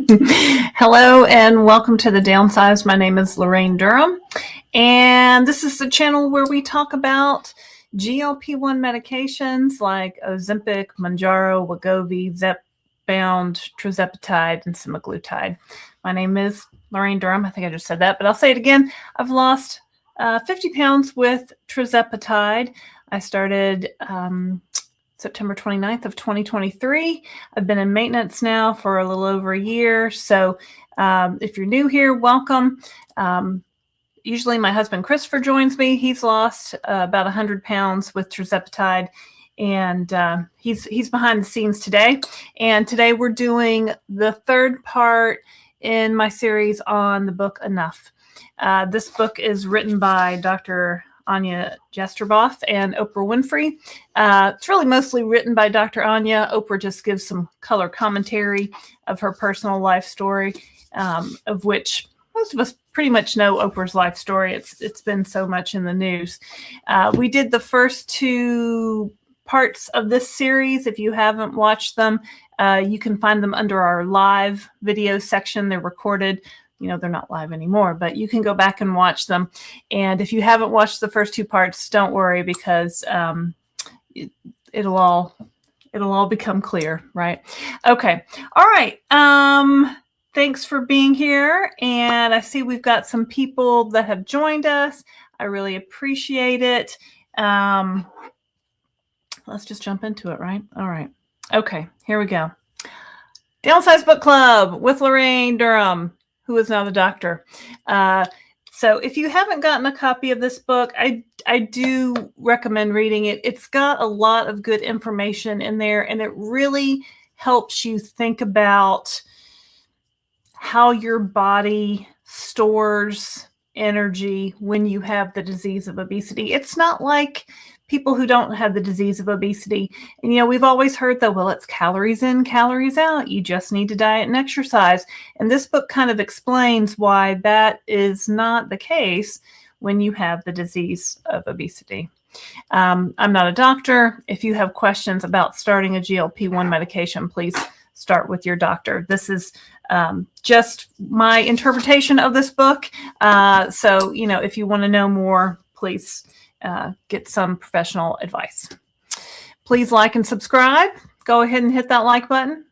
Hello and welcome to the Downsized. My name is Laraine Durham, and this is the channel where we talk about GLP1 medications like Ozempic, Mounjaro, Wegovy, Zepbound, tirzepatide, and semaglutide. My name is Laraine Durham. I think I just said that, but I'll say it again. I've lost 50 pounds with tirzepatide. I started September 29th of 2023. I've been in maintenance now for a little over a year. So if you're new here, welcome. Usually my husband Christopher joins me. He's lost about 100 pounds with tirzepatide, and he's behind the scenes today. And today we're doing the third part in my series on the book Enough. This book is written by Dr. Ania Jastreboff and Oprah Winfrey. It's really mostly written by Dr. Ania. Oprah just gives some color commentary of her personal life story, of which most of us pretty much know Oprah's life story. It's been so much in the news. We did the first two parts of this series. If you haven't watched them, you can find them under our live video section. They're recorded. You know, they're not live anymore, but you can go back and watch them. And if you haven't watched the first two parts, don't worry, because it'll all become clear, right? Okay. All right. Thanks for being here. And I see we've got some people that have joined us. I really appreciate it. Let's just jump into it, right? All right. Okay, here we go. Downsized Book Club with Laraine Durham, who is now the doctor. So if you haven't gotten a copy of this book, I do recommend reading it. It's got a lot of good information in there, and it really helps you think about how your body stores energy when you have the disease of obesity. It's not like people who don't have the disease of obesity. And, you know, we've always heard that, well, it's calories in, calories out. You just need to diet and exercise. And this book kind of explains why that is not the case when you have the disease of obesity. I'm not a doctor. If you have questions about starting a GLP-1 medication, please start with your doctor. This is just my interpretation of this book. So, you know, if you want to know more, please get some professional advice. Please like and subscribe. Go ahead and hit that like button.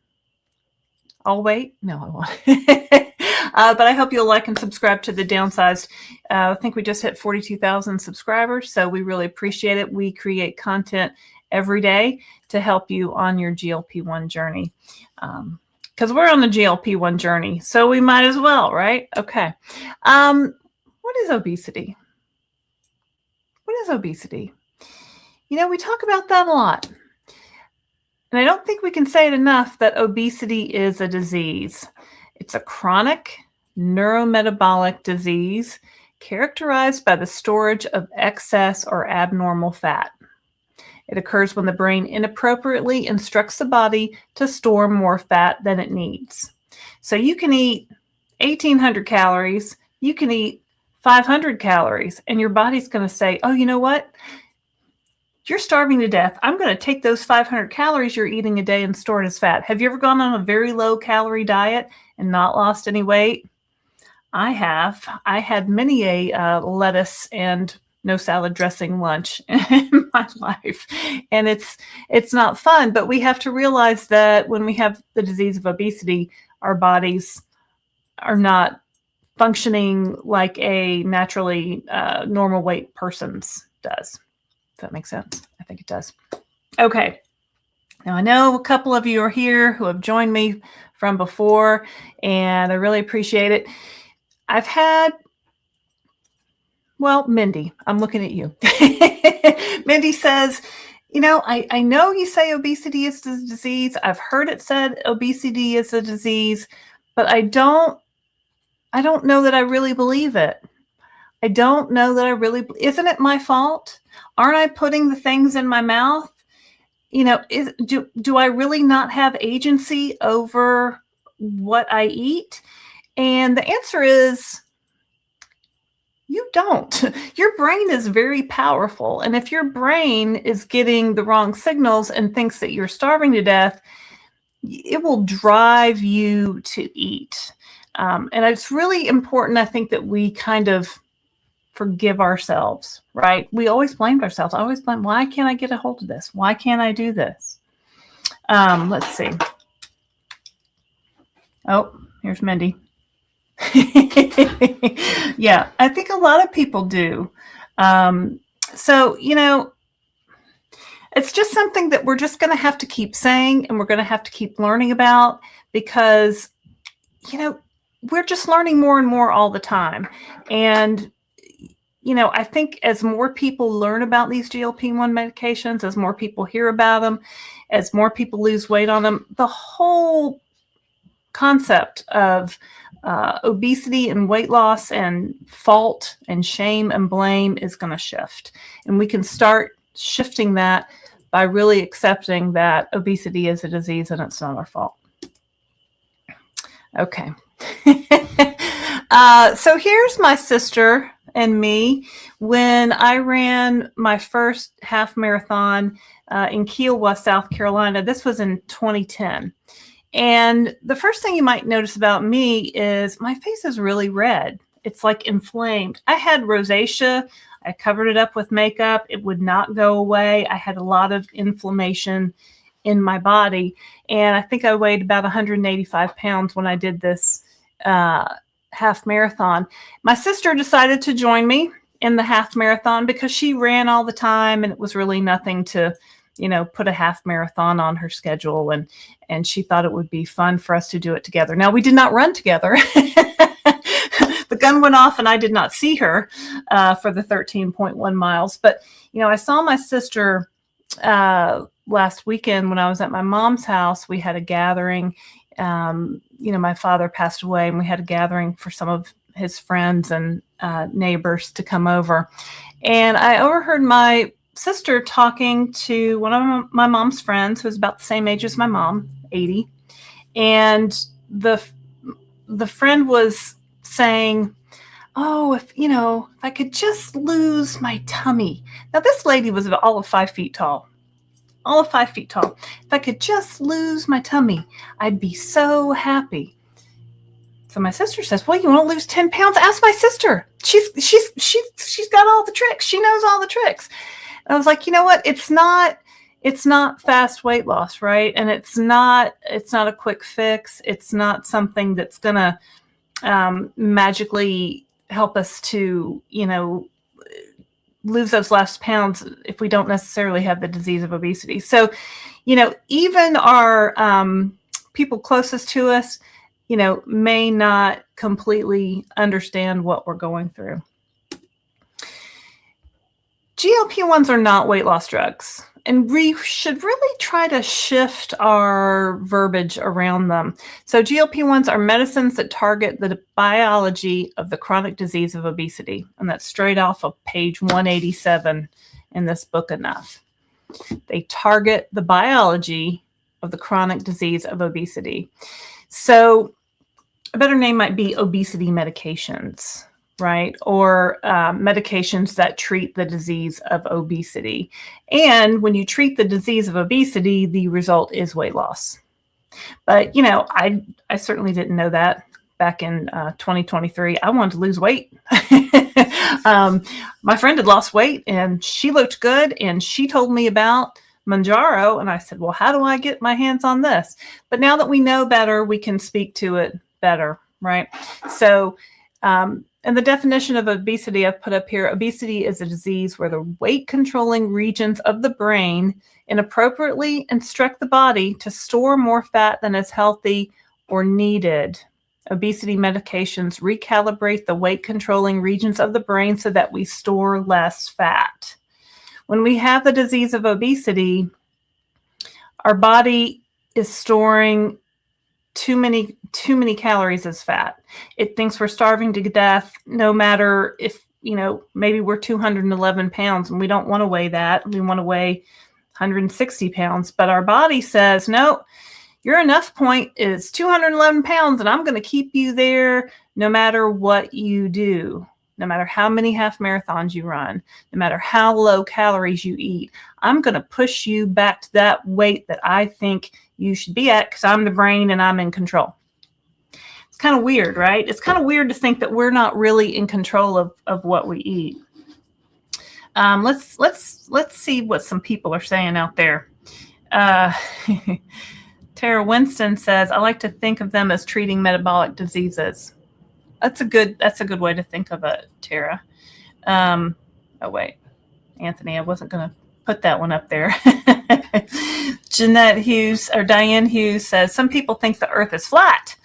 I'll wait. No, I won't. But I hope you'll like and subscribe to the Downsized. I think we just hit 42,000 subscribers, so we really appreciate it. We create content every day to help you on your GLP-1 journey. Because we're on the GLP-1 journey, so we might as well, right? Okay. What is obesity? What is obesity? You know, we talk about that a lot. And I don't think we can say it enough that obesity is a disease. It's a chronic neurometabolic disease characterized by the storage of excess or abnormal fat. It occurs when the brain inappropriately instructs the body to store more fat than it needs. So you can eat 1,800 calories, you can eat 500 calories, and your body's going to say, oh, you know what? You're starving to death. I'm going to take those 500 calories you're eating a day and store it as fat. Have you ever gone on a very low calorie diet and not lost any weight? I have. I had many a lettuce and no salad dressing lunch in my life. And it's not fun, but we have to realize that when we have the disease of obesity, our bodies are not functioning like a naturally normal weight person's does. Does that make sense? I think it does. Okay. Now I know a couple of you are here who have joined me from before, and I really appreciate it. I've had, well, Mindy, I'm looking at you. Mindy says, you know, I know you say obesity is a disease. I've heard it said obesity is a disease, but I don't know that I really believe it. I don't know that I really, isn't it my fault? Aren't I putting the things in my mouth? You know, do I really not have agency over what I eat? And the answer is, you don't. Your brain is very powerful. And if your brain is getting the wrong signals and thinks that you're starving to death, it will drive you to eat. And it's really important, I think, that we kind of forgive ourselves, right? We always blamed ourselves. I always blame, why can't I get a hold of this? Why can't I do this? Let's see. Oh, here's Mindy. Yeah, I think a lot of people do. So, it's just something that we're just going to have to keep saying, and we're going to have to keep learning about, because, we're just learning more and more all the time. And, I think as more people learn about these GLP-1 medications, as more people hear about them, as more people lose weight on them, the whole concept of obesity and weight loss and fault and shame and blame is going to shift. And we can start shifting that by really accepting that obesity is a disease and it's not our fault. Okay. So here's my sister and me when I ran my first half marathon in Kiowa, South Carolina. This was in 2010. And the first thing you might notice about me is my face is really red. It's like inflamed. I had rosacea. I covered it up with makeup. It would not go away. I had a lot of inflammation in my body. And I think I weighed about 185 pounds when I did this half marathon. My sister decided to join me in the half marathon because she ran all the time, and it was really nothing to, put a half marathon on her schedule. And she thought it would be fun for us to do it together. Now, we did not run together. The gun went off and I did not see her for the 13.1 miles. But, I saw my sister last weekend when I was at my mom's house. We had a gathering. My father passed away, and we had a gathering for some of his friends and neighbors to come over. And I overheard my sister talking to one of my mom's friends, who's about the same age as my mom, 80. And the friend was saying, oh, if I could just lose my tummy. Now, this lady was all of 5 feet tall. All of 5 feet tall. If I could just lose my tummy, I'd be so happy. So my sister says, well, you want to lose 10 pounds? Ask my sister. She's got all the tricks. She knows all the tricks. And I was like, you know what? It's not fast weight loss, right? And it's not a quick fix. It's not something that's going to magically help us to, lose those last pounds if we don't necessarily have the disease of obesity. So, even our people closest to us, may not completely understand what we're going through. GLP-1s are not weight loss drugs, and we should really try to shift our verbiage around them. So GLP-1s are medicines that target the biology of the chronic disease of obesity, and that's straight off of page 187 in this book, Enough. They target the biology of the chronic disease of obesity. So a better name might be obesity medications, right? Or medications that treat the disease of obesity. And when you treat the disease of obesity, the result is weight loss. But, I certainly didn't know that back in 2023. I wanted to lose weight. My friend had lost weight and she looked good, and she told me about Mounjaro. And I said, well, how do I get my hands on this? But now that we know better, we can speak to it better, right? So, and the definition of obesity I've put up here: obesity is a disease where the weight-controlling regions of the brain inappropriately instruct the body to store more fat than is healthy or needed. Obesity medications recalibrate the weight-controlling regions of the brain so that we store less fat. When we have the disease of obesity, our body is storing too many calories as fat. It thinks we're starving to death, no matter if, maybe we're 211 pounds and we don't want to weigh that. We want to weigh 160 pounds. But our body says, no, your enough point is 211 pounds, and I'm going to keep you there no matter what you do. no matter how many half marathons you run, no matter how low calories you eat, I'm going to push you back to that weight that I think you should be at because I'm the brain and I'm in control. It's kind of weird, right? It's kind of weird to think that we're not really in control of what we eat. Let's see what some people are saying out there. Tara Winston says, I like to think of them as treating metabolic diseases. That's a good way to think of it, Tara. Oh wait, Anthony, I wasn't going to put that one up there. Jeanette Hughes or Diane Hughes says, some people think the earth is flat,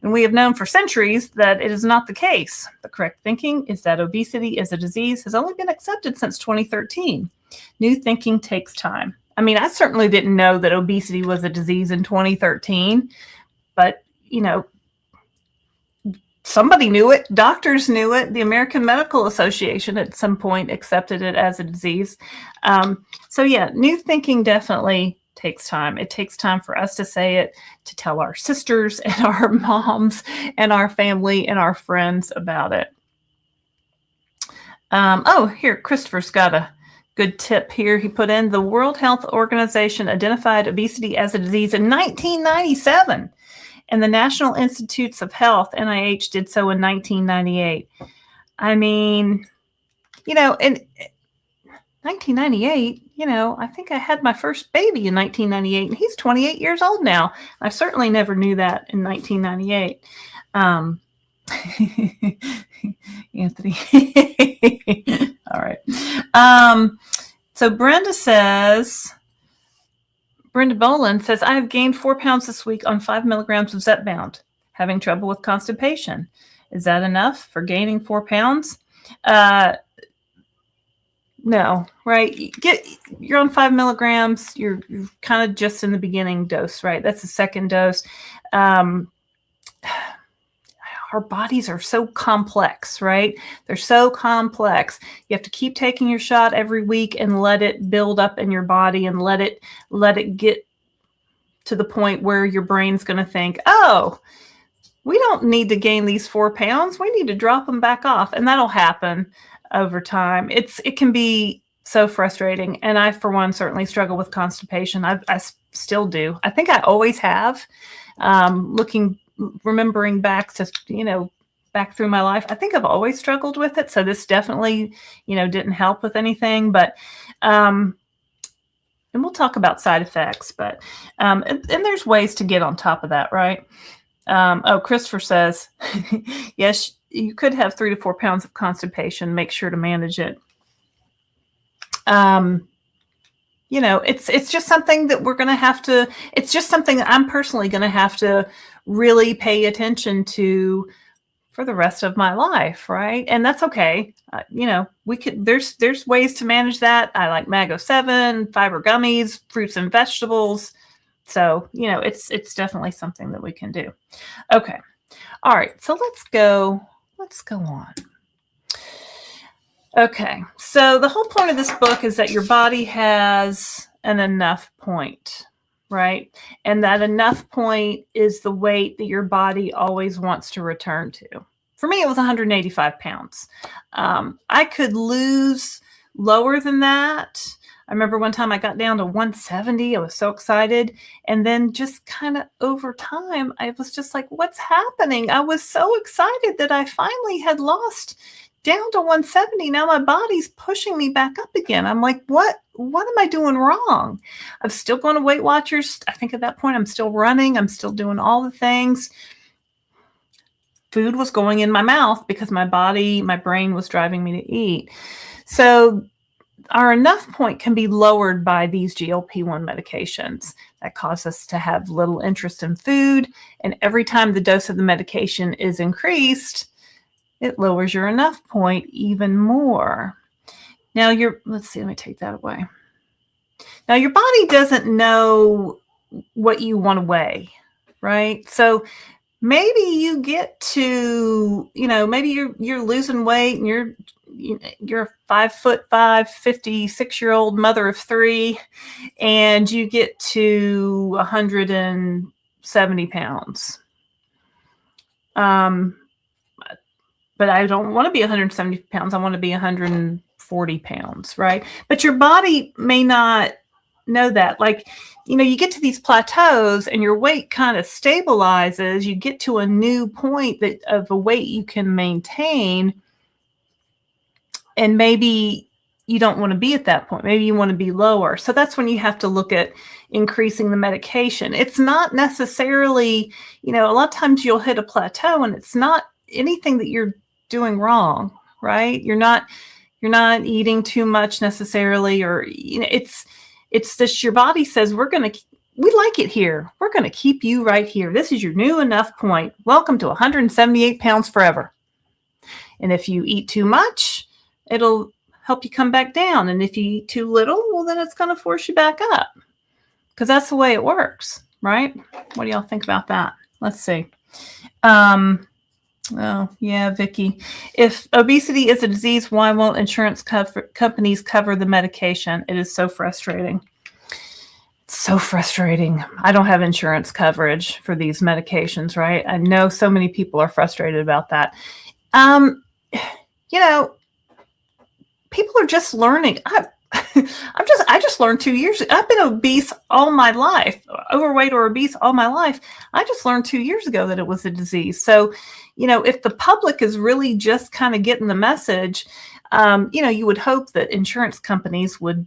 and we have known for centuries that it is not the case. The correct thinking is that obesity as a disease has only been accepted since 2013. New thinking takes time. I mean, I certainly didn't know that obesity was a disease in 2013, but, you know, somebody knew it. Doctors knew it. The American Medical Association at some point accepted it as a disease. So yeah, new thinking definitely takes time. It takes time for us to say it, to tell our sisters and our moms and our family and our friends about it. Oh, here, Christopher's got a good tip here. He put in, the World Health Organization identified obesity as a disease in 1997. And the National Institutes of Health, NIH, did so in 1998. I mean, you know, in 1998, you know, I think I had my first baby in 1998, and he's 28 years old now. I certainly never knew that in 1998. Anthony. All right. So Brenda Boland says, I have gained 4 pounds this week on 5 milligrams of Zepbound, having trouble with constipation. Is that enough for gaining 4 pounds? No, right? You're on 5 milligrams. You're kind of just in the beginning dose, right? That's the second dose. Our bodies are so complex, right? They're so complex. You have to keep taking your shot every week and let it build up in your body and let it get to the point where your brain's going to think, oh, we don't need to gain these 4 pounds. We need to drop them back off. And that'll happen over time. It can be so frustrating. And I, for one, certainly struggle with constipation. I still do. I think I always have. Remembering back to, you know, back through my life, I think I've always struggled with it. So this definitely, you know, didn't help with anything, but, and we'll talk about side effects, but, and there's ways to get on top of that, right? Oh, Christopher says, yes, you could have 3 to 4 pounds of constipation. Make sure to manage it. You know, it's just something that we're going to have to, it's just something that I'm personally going to have to really pay attention to for the rest of my life. Right. And that's okay. You know, there's ways to manage that. I like Mago 7, fiber gummies, fruits and vegetables. So, you know, it's definitely something that we can do. Okay. All right. So let's go on. Okay, so the whole point of this book is that your body has an enough point, right? And that enough point is the weight that your body always wants to return to. For me, it was 185 pounds. I could lose lower than that. I remember one time I got down to 170. I was so excited. And then just kind of over time, I was just like, what's happening? I was so excited that I finally had lost down to 170. Now my body's pushing me back up again. I'm like, what am I doing wrong? I'm still going to Weight Watchers. I think at that point I'm still running. I'm still doing all the things. Food was going in my mouth because my brain was driving me to eat. So our enough point can be lowered by these GLP1 medications that cause us to have little interest in food. And every time the dose of the medication is increased, it lowers your enough point even more. Now let's see, let me take that away. Now your body doesn't know what you want to weigh, right? So maybe you get to, you know, maybe you're losing weight and you're 5'5", 56-year-old mother of 3, and you get to 170 pounds. but I don't want to be 170 pounds. I want to be 140 pounds, right? But your body may not know that. Like, you get to these plateaus and your weight kind of stabilizes. You get to a new point of a weight you can maintain. And maybe you don't want to be at that point. Maybe you want to be lower. So that's when you have to look at increasing the medication. It's not necessarily, a lot of times you'll hit a plateau and it's not anything that you're doing wrong, right? You're not eating too much necessarily, or, it's just your body says, we like it here. We're going to keep you right here. This is your new enough point. Welcome to 178 pounds forever. And if you eat too much, it'll help you come back down. And if you eat too little, well, then it's going to force you back up, because that's the way it works, right? What do y'all think about that? Let's see. Oh, yeah, Vicky. If obesity is a disease, why won't insurance companies cover the medication? It is so frustrating. So frustrating. I don't have insurance coverage for these medications, right? I know so many people are frustrated about that. People are just learning. I just learned 2 years ago. I've been obese all my life, overweight or obese all my life. I just learned 2 years ago that it was a disease. So, if the public is really just kind of getting the message, you would hope that insurance companies would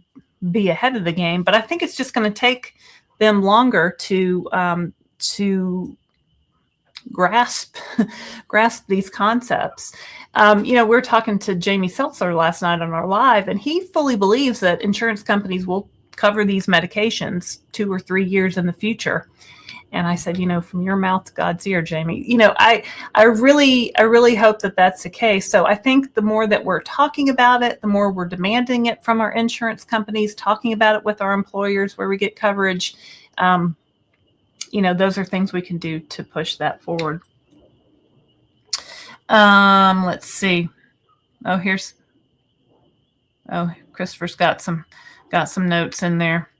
be ahead of the game. But I think it's just going to take them longer to grasp these concepts. We were talking to Jamie Seltzer last night on our live, and he fully believes that insurance companies will cover these medications 2 or 3 years in the future. And I said, from your mouth to God's ear, Jamie. I really hope that that's the case. So I think the more that we're talking about it, the more we're demanding it from our insurance companies, talking about it with our employers where we get coverage. Those are things we can do to push that forward. Let's see. Christopher's got some notes in there.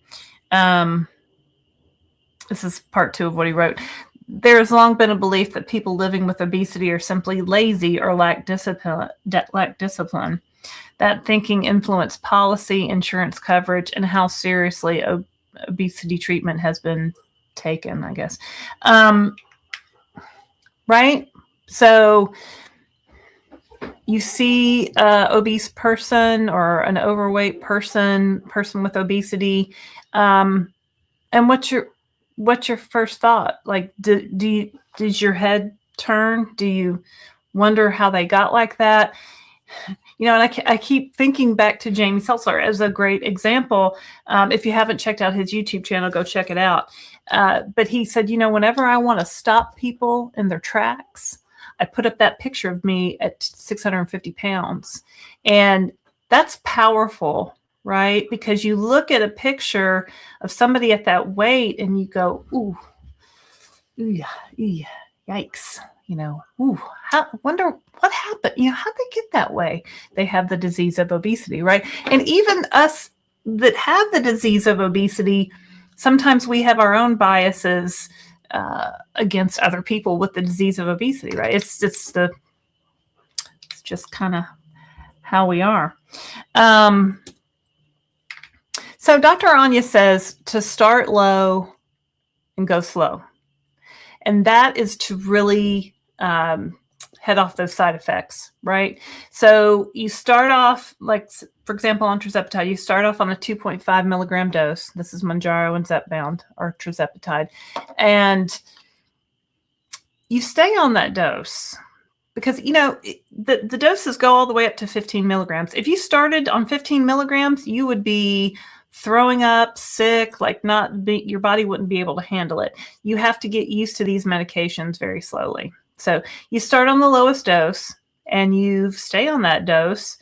This is part 2 of what he wrote. There has long been a belief that people living with obesity are simply lazy or lack discipline. That thinking influenced policy, insurance coverage, and how seriously obesity treatment has been taken, I guess. Right? So you see an obese person or an overweight person with obesity, and what's your first thought? Like, does your head turn? Do you wonder how they got like that? And I keep thinking back to Jamie Seltzer as a great example. If you haven't checked out his YouTube channel, go check it out. But he said, whenever I want to stop people in their tracks, I put up that picture of me at 650 pounds. And that's powerful, right? Because you look at a picture of somebody at that weight and you go, ooh, yikes. Wonder what happened. How'd they get that way? They have the disease of obesity, right? And even us that have the disease of obesity, sometimes we have our own biases against other people with the disease of obesity, right? It's just kind of how we are. So Dr. Ania says to start low and go slow. And that is to really head off those side effects, right? So you start off, like, for example, on tirzepatide, you start off on a 2.5 milligram dose. This is Mounjaro and Zepbound, or tirzepatide. And you stay on that dose because, the doses go all the way up to 15 milligrams. If you started on 15 milligrams, you would be throwing up, sick, your body wouldn't be able to handle it. You have to get used to these medications very slowly. So you start on the lowest dose and you stay on that dose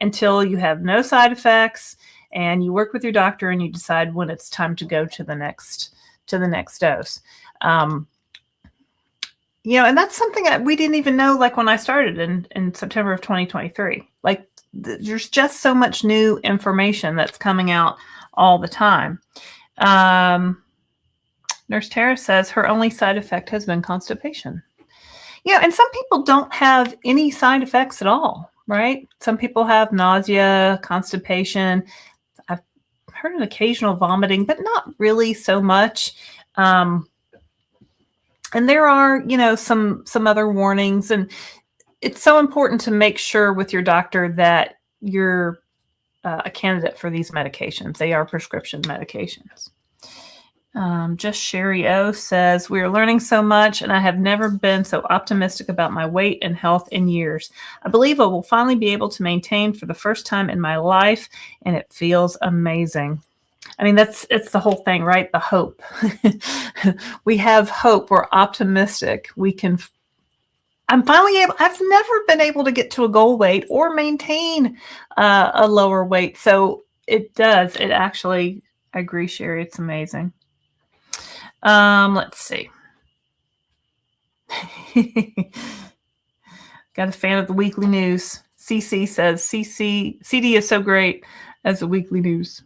until you have no side effects, and you work with your doctor and you decide when it's time to go to the next dose. And that's something that we didn't even know, like when I started in September of 2023. Like, there's just so much new information that's coming out all the time. Nurse Tara says her only side effect has been constipation. And some people don't have any side effects at all, right? Some people have nausea, constipation. I've heard an occasional vomiting, but not really so much. And there are, some other warnings, and it's so important to make sure with your doctor that you're a candidate for these medications. They are prescription medications. Just Sherry O says, we are learning so much, and I have never been so optimistic about my weight and health in years. I believe I will finally be able to maintain for the first time in my life, and it feels amazing. I mean, it's the whole thing, right? The hope. We have hope. We're optimistic. I'm finally able, I've never been able to get to a goal weight or maintain a lower weight. So it actually, I agree, Sherry, it's amazing. Let's see. Got a fan of the weekly news. CC says, CD is so great as the weekly news.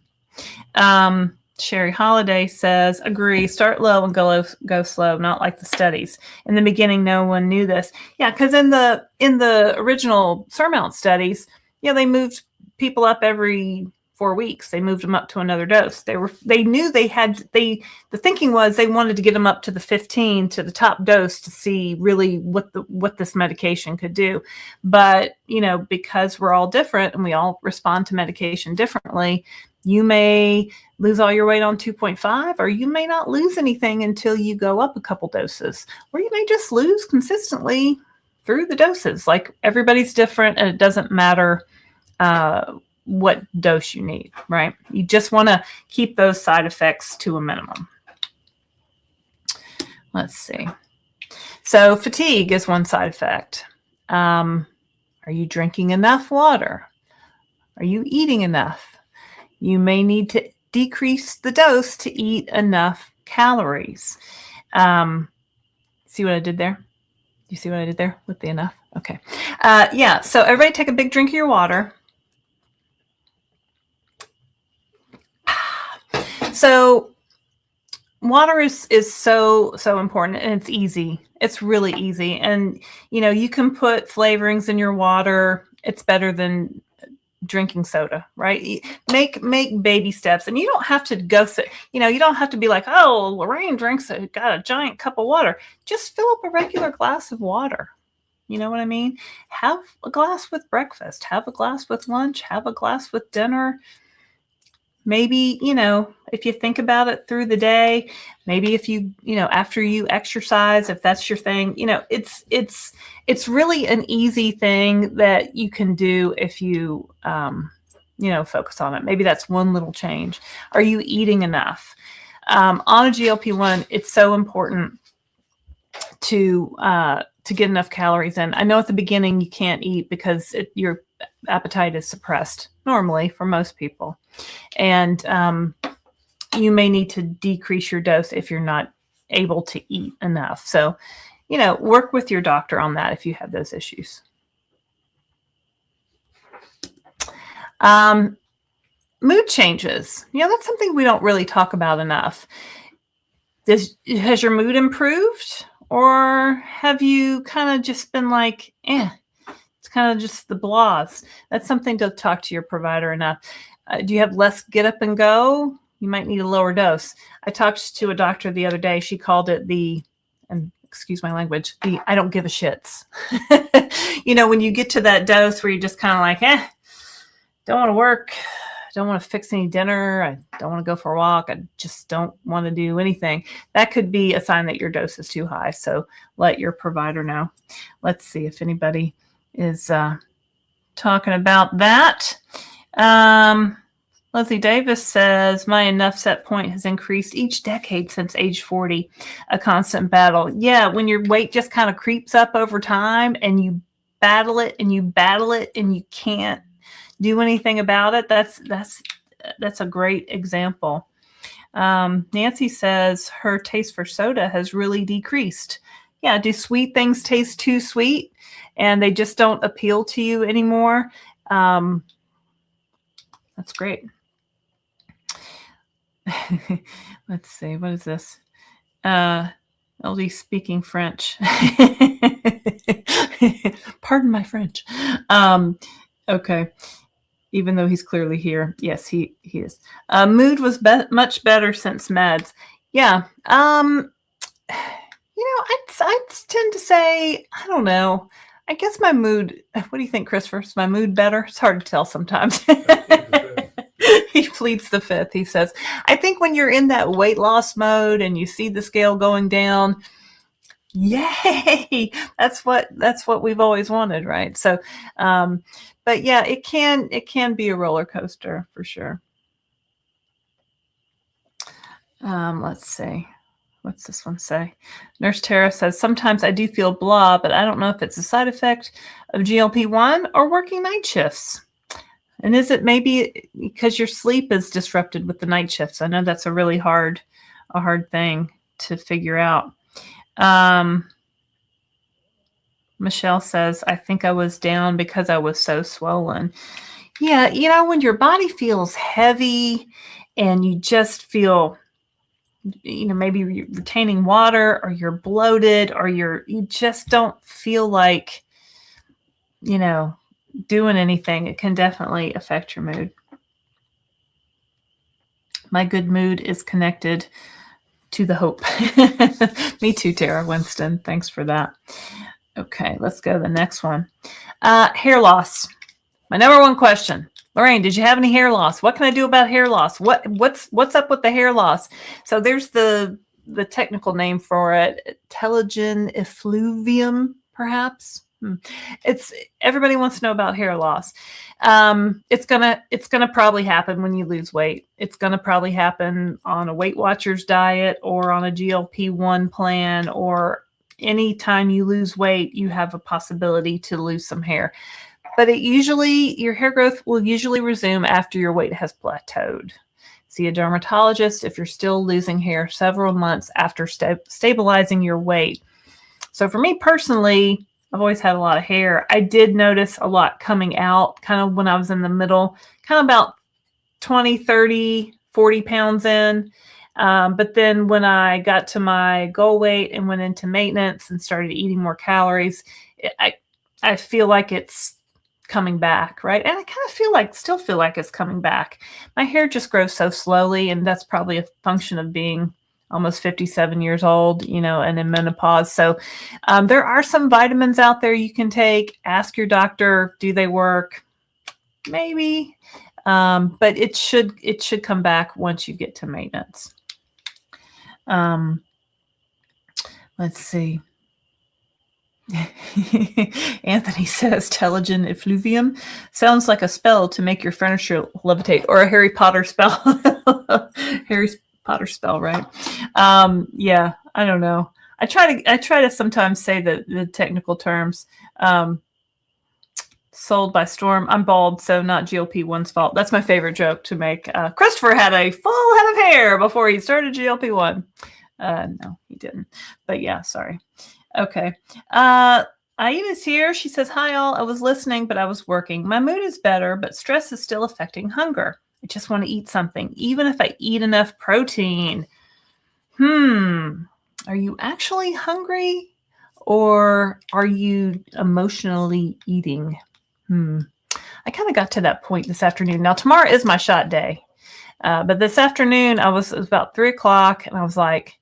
Sherry Holiday says, agree, start low and go slow, not like the studies. In the beginning, no one knew this. Yeah, because in the original Surmount studies, they moved people up every 4 weeks. They moved them up to another dose. They knew the thinking was they wanted to get them up to the 15, to the top dose, to see really what this medication could do. But, because we're all different and we all respond to medication differently, you may lose all your weight on 2.5, or you may not lose anything until you go up a couple doses, or you may just lose consistently through the doses. Like, everybody's different, and it doesn't matter what dose you need, right? You just want to keep those side effects to a minimum. Let's see. So fatigue is one side effect. Are you drinking enough water? Are you eating enough? You may need to decrease the dose to eat enough calories. See what I did there? You see what I did there with the enough? Okay. Yeah, so everybody take a big drink of your water. So water is so important, and it's easy. It's really easy. And, you can put flavorings in your water. It's better than drinking soda, right? Make baby steps, and you don't have to go, you don't have to be like, oh, Laraine got a giant cup of water. Just fill up a regular glass of water. You know what I mean? Have a glass with breakfast, have a glass with lunch, have a glass with dinner. Maybe, if you think about it through the day, maybe if you, after you exercise, if that's your thing, it's really an easy thing that you can do if you, focus on it. Maybe that's one little change. Are you eating enough? On a GLP1, it's so important to get enough calories in. I know at the beginning you can't eat because your appetite is suppressed normally for most people. And you may need to decrease your dose if you're not able to eat enough. So, work with your doctor on that if you have those issues. Mood changes. That's something we don't really talk about enough. Has your mood improved? Or have you kind of just been like, it's kind of just the blahs? That's something to talk to your provider enough. Do you have less get up and go? You might need a lower dose. I talked to a doctor the other day. She called it and excuse my language, the I don't give a shits. When you get to that dose where you're just kind of like, don't want to work. Don't want to fix any dinner. I don't want to go for a walk. I just don't want to do anything. That could be a sign that your dose is too high. So let your provider know. Let's see if anybody is talking about that. Leslie Davis says, my enough set point has increased each decade since age 40, a constant battle. Yeah, when your weight just kind of creeps up over time and you battle it and you can't do anything about it. That's a great example. Nancy says her taste for soda has really decreased. Yeah, do sweet things taste too sweet and they just don't appeal to you anymore? That's great. Let's see, what is this? LD speaking French. Pardon my French. Okay. Even though he's clearly here. Yes, he is. Mood was much better since meds. Yeah. I tend to say, I don't know. I guess my mood, what do you think, Christopher? Is my mood better? It's hard to tell sometimes. He pleads the fifth. He says, I think when you're in that weight loss mode and you see the scale going down, yay, that's what we've always wanted, right? So, but yeah, it can be a roller coaster for sure. Let's see. What's this one say? Nurse Tara says, sometimes I do feel blah, but I don't know if it's a side effect of GLP-1 or working night shifts. And is it maybe because your sleep is disrupted with the night shifts? I know that's a really hard thing to figure out. Michelle says, I think I was down because I was so swollen. Yeah, when your body feels heavy and you just feel, maybe you're retaining water or you're bloated or you just don't feel like, doing anything, it can definitely affect your mood. My good mood is connected to the hope. Me too, Tara Winston. Thanks for that. Okay, let's go to the next one. Hair loss. My number one question. Laraine, did you have any hair loss? What can I do about hair loss? What's up with the hair loss? So there's the technical name for it, telogen effluvium, perhaps. It's everybody wants to know about hair loss. It's gonna probably happen when you lose weight. It's gonna probably happen on a Weight Watchers diet or on a GLP-1 plan, or anytime you lose weight, you have a possibility to lose some hair. But your hair growth will usually resume after your weight has plateaued. See a dermatologist if you're still losing hair several months after stabilizing your weight. So for me personally, I've always had a lot of hair. I did notice a lot coming out kind of when I was in the middle, kind of about 20, 30, 40 pounds in. But then when I got to my goal weight and went into maintenance and started eating more calories, I feel like it's coming back, right? And I kind of still feel like it's coming back. My hair just grows so slowly, and that's probably a function of being almost 57 years old, and in menopause. So there are some vitamins out there you can take. Ask your doctor, do they work? Maybe. But it should come back once you get to maintenance. Let's see. Anthony says telogen effluvium sounds like a spell to make your furniture levitate, or a Harry Potter spell. Harry Potter spell, right? Yeah, I don't know. I try to sometimes say the technical terms. Sold by storm. I'm bald, so not GLP-1's fault. That's my favorite joke to make. Christopher had a full head of hair before he started GLP-1. No, he didn't. But yeah, sorry. Okay. Aida's here. She says, hi all. I was listening, but I was working. My mood is better, but stress is still affecting hunger. I just want to eat something, even if I eat enough protein. Are you actually hungry, or are you emotionally eating? I kind of got to that point this afternoon. Now, tomorrow is my shot day. But this afternoon, it was about 3:00, and I was like,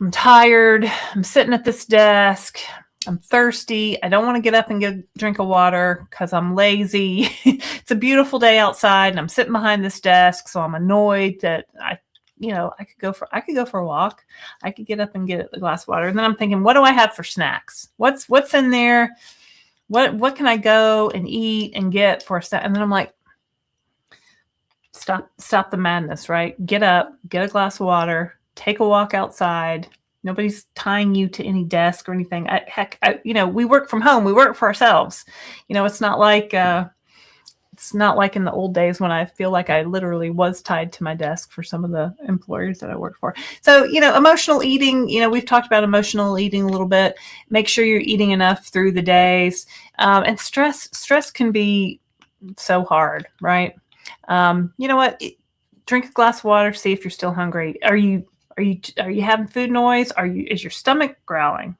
I'm tired. I'm sitting at this desk. I'm thirsty. I don't want to get up and get a drink of water because I'm lazy. It's a beautiful day outside, and I'm sitting behind this desk, so I'm annoyed that I could go for a walk. I could get up and get a glass of water. And then I'm thinking, what do I have for snacks? What's in there? What can I go and eat and get for a snack? And then I'm like, stop the madness, right? Get up, get a glass of water, take a walk outside. Nobody's tying you to any desk or anything. We work from home. We work for ourselves. It's not like in the old days when I feel like I literally was tied to my desk for some of the employers that I worked for. So, emotional eating, we've talked about emotional eating a little bit. Make sure you're eating enough through the days. And stress can be so hard, right? You know what? Drink a glass of water, see if you're still hungry. Are you having food noise? Is your stomach growling?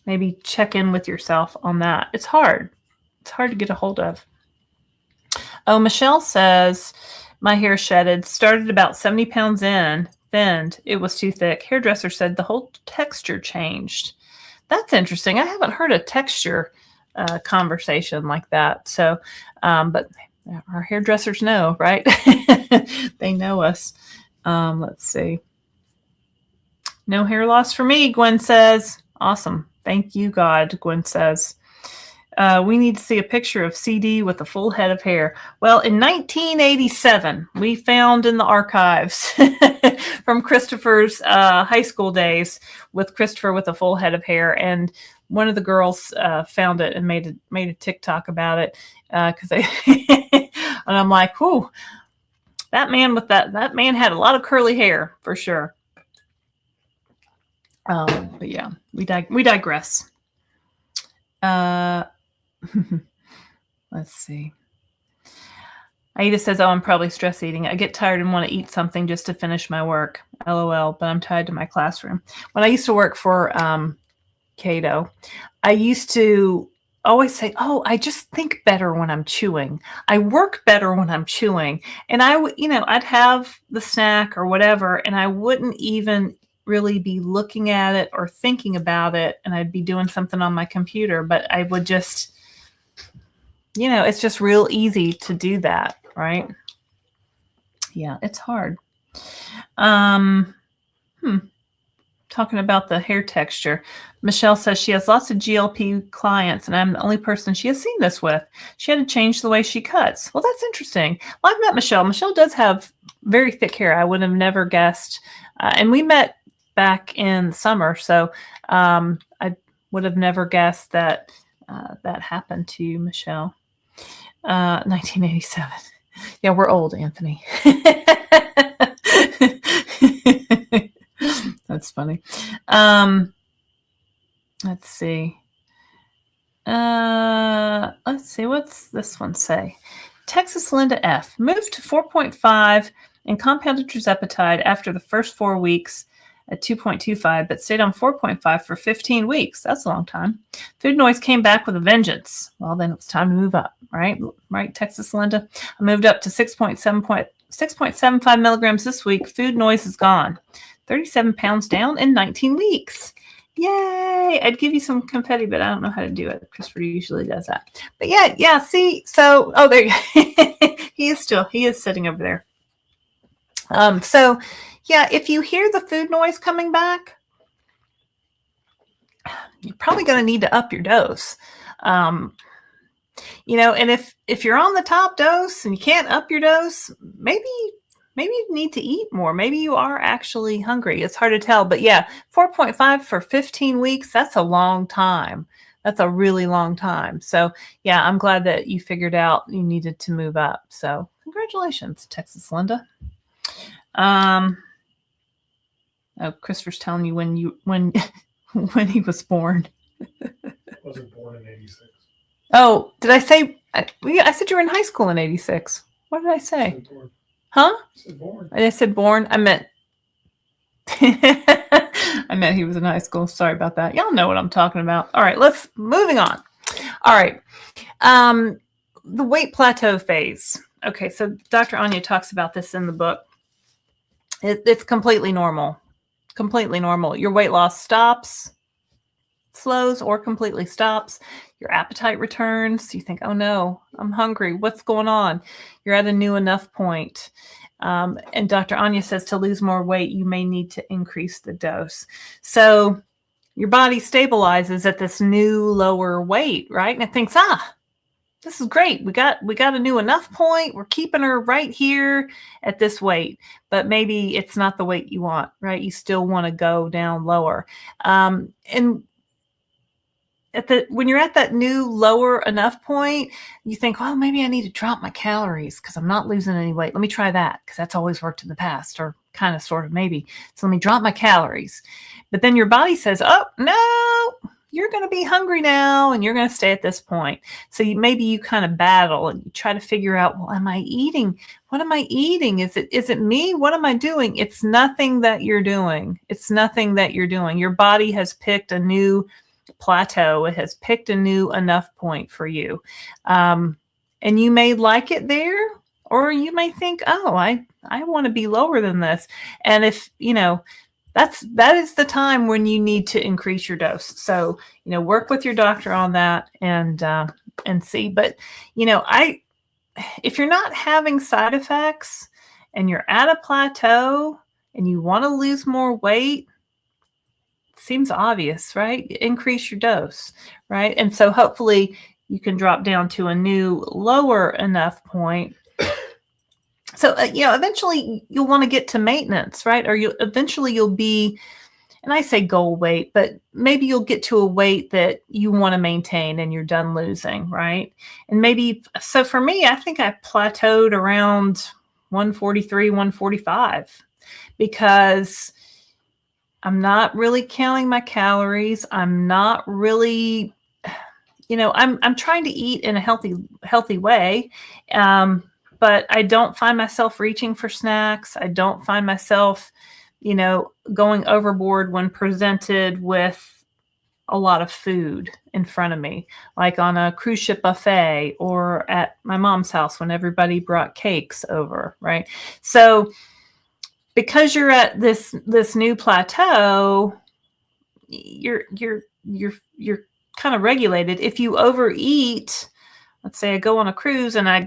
maybe check in with yourself on that. It's hard. It's hard to get a hold of. Oh, Michelle says, my hair shedded, started about 70 pounds in, thinned. It was too thick. Hairdresser said the whole texture changed. That's interesting. I haven't heard a texture conversation like that. So, but our hairdressers know, right? They know us. Let's see. No hair loss for me, Gwen says. Awesome. Thank you, God, Gwen says. We need to see a picture of CD with a full head of hair. Well, in 1987, we found in the archives from Christopher's high school days with Christopher with a full head of hair. And one of the girls found it and made a TikTok about it. Because and I'm like, whew, that man with that man had a lot of curly hair for sure. But yeah, we digress. Let's see. Aida says, oh, I'm probably stress eating. I get tired and want to eat something just to finish my work. LOL, but I'm tied to my classroom. When I used to work for Cato, I used to always say, oh, I just think better when I'm chewing. I work better when I'm chewing. And I'd have the snack or whatever, and I wouldn't even really be looking at it or thinking about it, and I'd be doing something on my computer, but I would just, it's just real easy to do that, right? Yeah, it's hard. Talking about the hair texture, Michelle says she has lots of GLP clients, and I'm the only person she has seen this with. She had to change the way she cuts. Well, that's interesting. Well, I've met Michelle. Michelle does have very thick hair. I would have never guessed. And we met back in summer, so I would have never guessed that that happened to you, Michelle. 1987. Yeah, we're old, Anthony. That's funny. Let's see. What's this one say? Texas Linda F. moved to 4.5 and compounded tirzepatide after the first 4 weeks at 2.25, but stayed on 4.5 for 15 weeks. That's a long time. Food noise came back with a vengeance. Well, then it was time to move up, right? Right, Texas Linda? I moved up to 6.75 milligrams this week. Food noise is gone. 37 pounds down in 19 weeks. Yay! I'd give you some confetti, but I don't know how to do it. Christopher usually does that. But yeah, see? So, oh, there you go. He is sitting over there. So, yeah, if you hear the food noise coming back, you're probably going to need to up your dose. And if you're on the top dose and you can't up your dose, maybe you need to eat more. Maybe you are actually hungry. It's hard to tell. But yeah, 4.5 for 15 weeks, that's a long time. That's a really long time. So yeah, I'm glad that you figured out you needed to move up. So congratulations, Texas Linda. Oh, Christopher's telling you when he was born. I wasn't born in 86. Oh, did I say? I said you were in high school in 86. What did I say? Huh? I said born. I meant he was in high school. Sorry about that. Y'all know what I'm talking about. All right, moving on. All right. The weight plateau phase. Okay, so Dr. Ania talks about this in the book. It's completely normal. Completely normal. Your weight loss stops, slows, or completely stops. Your appetite returns. You think, oh no, I'm hungry. What's going on? You're at a new enough point. And Dr. Ania says to lose more weight, you may need to increase the dose. So your body stabilizes at this new lower weight, right? And it thinks, this is great. We got a new enough point. We're keeping her right here at this weight, but maybe it's not the weight you want, right? You still want to go down lower. And when you're at that new lower enough point, you think, oh, maybe I need to drop my calories because I'm not losing any weight. Let me try that because that's always worked in the past, or kind of, sort of, maybe. So let me drop my calories. But then your body says, oh, no, you're going to be hungry now and you're going to stay at this point. So maybe you kind of battle and you try to figure out, well, am I eating? What am I eating? Is it me? What am I doing? It's nothing that you're doing. It's nothing that you're doing. Your body has picked a new plateau. It has picked a new enough point for you. And you may like it there, or you may think, oh, I want to be lower than this. And if, that is the time when you need to increase your dose. So, work with your doctor on that and see. But, if you're not having side effects and you're at a plateau and you want to lose more weight, seems obvious, right? Increase your dose, right? And so hopefully you can drop down to a new lower enough point. So, eventually you'll want to get to maintenance, right? Or you'll be, and I say goal weight, but maybe you'll get to a weight that you want to maintain and you're done losing, right? And maybe, so for me, I think I plateaued around 143, 145 because I'm not really counting my calories. I'm not really, I'm trying to eat in a healthy way. But I don't find myself reaching for snacks. I don't find myself, going overboard when presented with a lot of food in front of me, like on a cruise ship buffet or at my mom's house when everybody brought cakes over, right? So because you're at this new plateau, you're kind of regulated. If you overeat, let's say I go on a cruise and I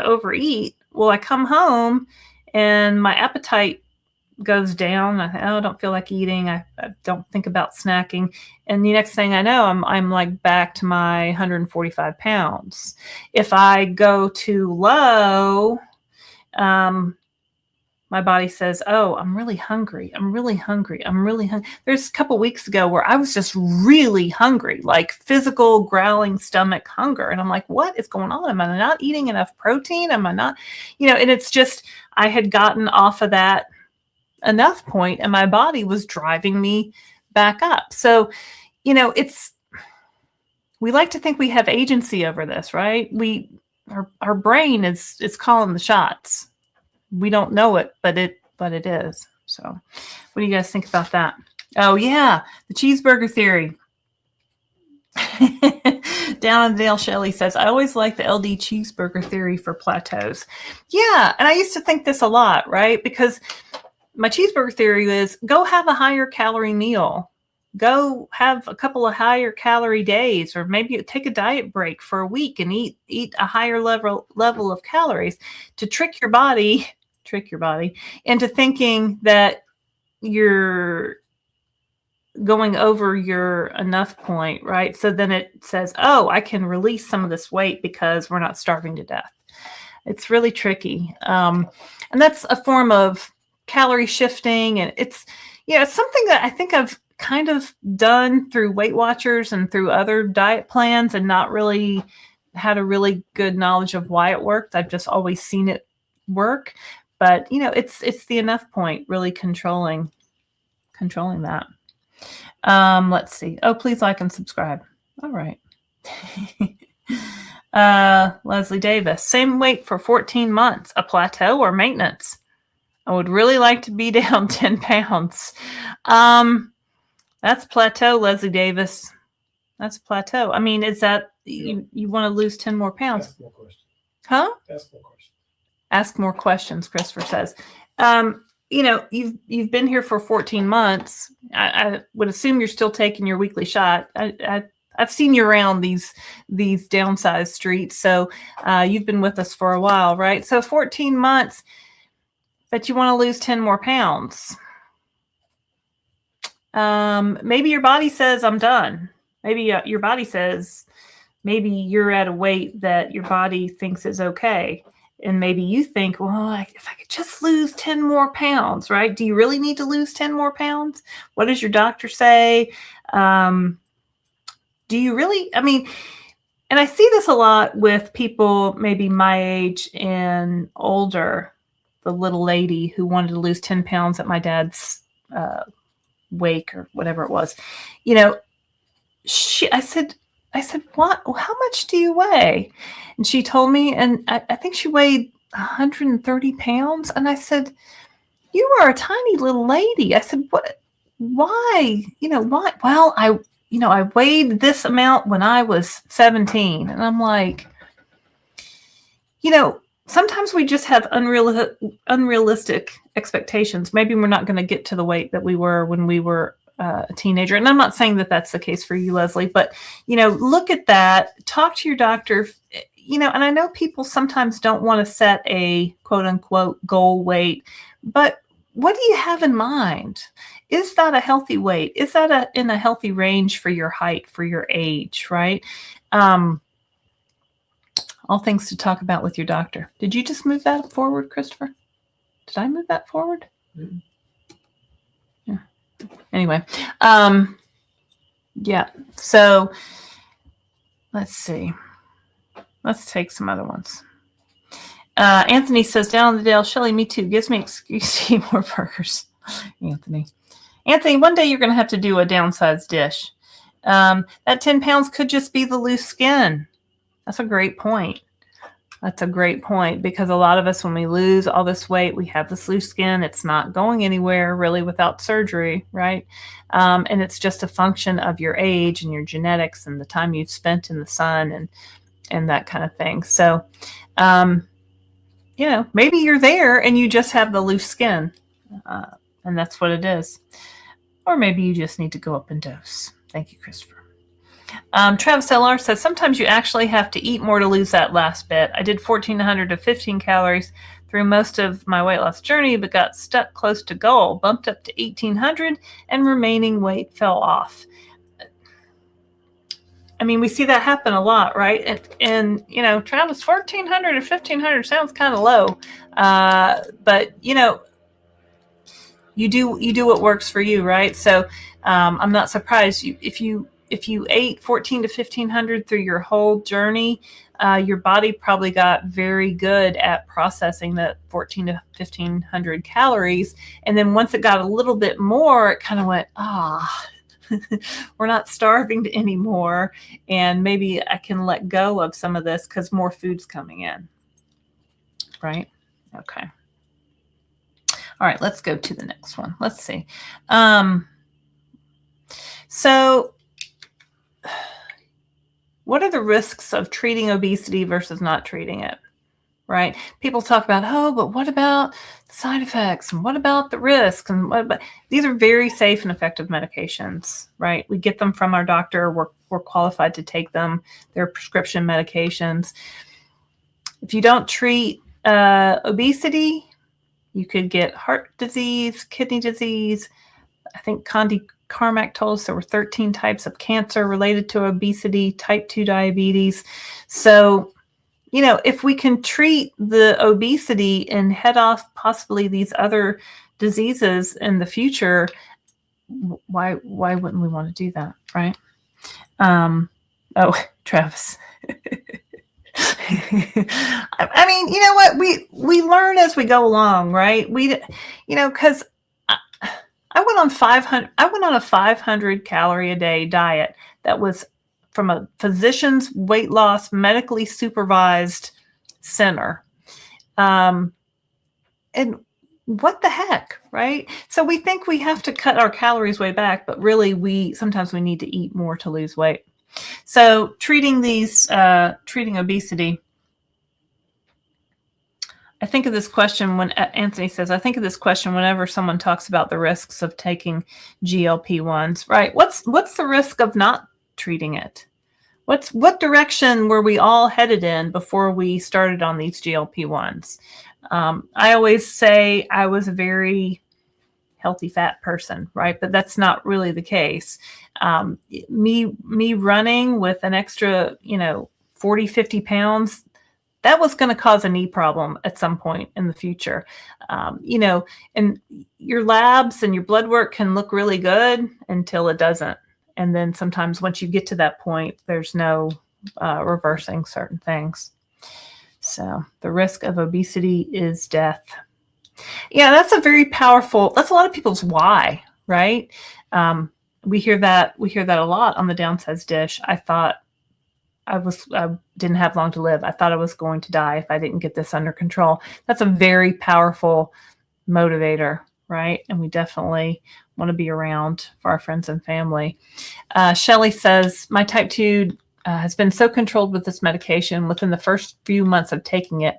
overeat, well, I come home and my appetite goes down. I don't feel like eating. I don't think about snacking. And the next thing I know, I'm like back to my 145 pounds. If I go too low, my body says, oh, I'm really hungry. There's a couple weeks ago where I was just really hungry, like physical growling stomach hunger. And I'm like, what is going on? Am I not eating enough protein? Am I not, and it's just, I had gotten off of that enough point and my body was driving me back up. So, we like to think we have agency over this, right? Our brain is calling the shots. We don't know it, but it is. So what do you guys think about that? Oh yeah, the cheeseburger theory. Down in Dale Shelley says, I always like the LD cheeseburger theory for plateaus. Yeah, and I used to think this a lot, right? Because my cheeseburger theory is go have a higher calorie meal. Go have a couple of higher calorie days, or maybe take a diet break for a week and eat a higher level of calories to trick your body into thinking that you're going over your enough point, right? So then it says, oh, I can release some of this weight because we're not starving to death. It's really tricky. And that's a form of calorie shifting. And it's something that I think I've kind of done through Weight Watchers and through other diet plans and not really had a really good knowledge of why it worked. I've just always seen it work. But, it's the enough point really controlling that. Let's see. Oh, please like and subscribe. All right. Leslie Davis, same weight for 14 months, a plateau or maintenance? I would really like to be down 10 pounds. That's plateau, Leslie Davis. That's plateau. I mean, is that you want to lose 10 more pounds? Ask more questions. Huh? Ask more questions. Ask more questions, Christopher says. You've been here for 14 months. I would assume you're still taking your weekly shot. I've seen you around these downsized streets, so you've been with us for a while, right? So 14 months, but you want to lose 10 more pounds. Maybe your body says, I'm done. Maybe your body says, maybe you're at a weight that your body thinks is okay. And maybe you think, well, if I could just lose 10 more pounds, right? Do you really need to lose 10 more pounds? What does your doctor say? Do you really? I mean, and I see this a lot with people maybe my age and older, the little lady who wanted to lose 10 pounds at my dad's wake or whatever it was. I said, what? How much do you weigh? And she told me, and I think she weighed 130 pounds. And I said, you are a tiny little lady. I said, what? Why? Why? Well, I weighed this amount when I was 17. And I'm like, sometimes we just have unrealistic expectations. Maybe we're not going to get to the weight that we were when we were a teenager. And I'm not saying that that's the case for you, Leslie, but, look at that, talk to your doctor, and I know people sometimes don't want to set a quote unquote goal weight, but what do you have in mind? Is that a healthy weight? Is that in a healthy range for your height, for your age, right? All things to talk about with your doctor. Did you just move that forward, Christopher? Did I move that forward? Mm-hmm. Yeah. Anyway, yeah. So let's see. Let's take some other ones. Anthony says, down the Dale, Shelly, me too. Gives me excuse to eat more burgers. Anthony, one day you're going to have to do a downsized dish. That 10 pounds could just be the loose skin. That's a great point. Because a lot of us, when we lose all this weight, we have this loose skin. It's not going anywhere really without surgery, right? And it's just a function of your age and your genetics and the time you've spent in the sun and that kind of thing. So, maybe you're there and you just have the loose skin, and that's what it is. Or maybe you just need to go up in dose. Thank you, Christopher. Travis LR says, sometimes you actually have to eat more to lose that last bit. I did 1,400 to 15 calories through most of my weight loss journey, but got stuck close to goal, bumped up to 1,800, and remaining weight fell off. I mean, we see that happen a lot, right? And Travis, 1,400 or 1,500 sounds kind of low, but you do what works for you, right? So I'm not surprised if you ate 1,400 to 1,500 through your whole journey, your body probably got very good at processing that 1,400 to 1,500 calories, and then once it got a little bit more, it kind of went, we're not starving anymore, and maybe I can let go of some of this because more food's coming in, right? Okay. All right, let's go to the next one. Let's see. So what are the risks of treating obesity versus not treating it, right? People talk about, but what about the side effects? And what about the risks? And what about, these are very safe and effective medications, right? We get them from our doctor. We're qualified to take them. They're prescription medications. If you don't treat obesity, you could get heart disease, kidney disease. I think Condi Carmack told us there were 13 types of cancer related to obesity, type 2 diabetes. So, if we can treat the obesity and head off possibly these other diseases in the future, why wouldn't we want to do that, right? Travis. I mean, you know what? We learn as we go along, right? Because I went on a 500 calorie a day diet that was from a physician's weight loss, medically supervised center. And what the heck, right? So we think we have to cut our calories way back, but really sometimes we need to eat more to lose weight. So treating obesity, I think of this question when Anthony says, I think of this question whenever someone talks about the risks of taking GLP1s, right? What's the risk of not treating it? What direction were we all headed in before we started on these GLP1s? I always say I was a very healthy fat person, right? But that's not really the case. Me running with an extra, 40, 50 pounds, that was going to cause a knee problem at some point in the future. And your labs and your blood work can look really good until it doesn't. And then sometimes once you get to that point, there's no reversing certain things. So the risk of obesity is death. Yeah, that's a lot of people's why, right? We hear that a lot on the Downsized Dish. I thought I didn't have long to live. I thought I was going to die if I didn't get this under control. That's a very powerful motivator, right? And we definitely want to be around for our friends and family. Shelley says, my type 2 has been so controlled with this medication within the first few months of taking it.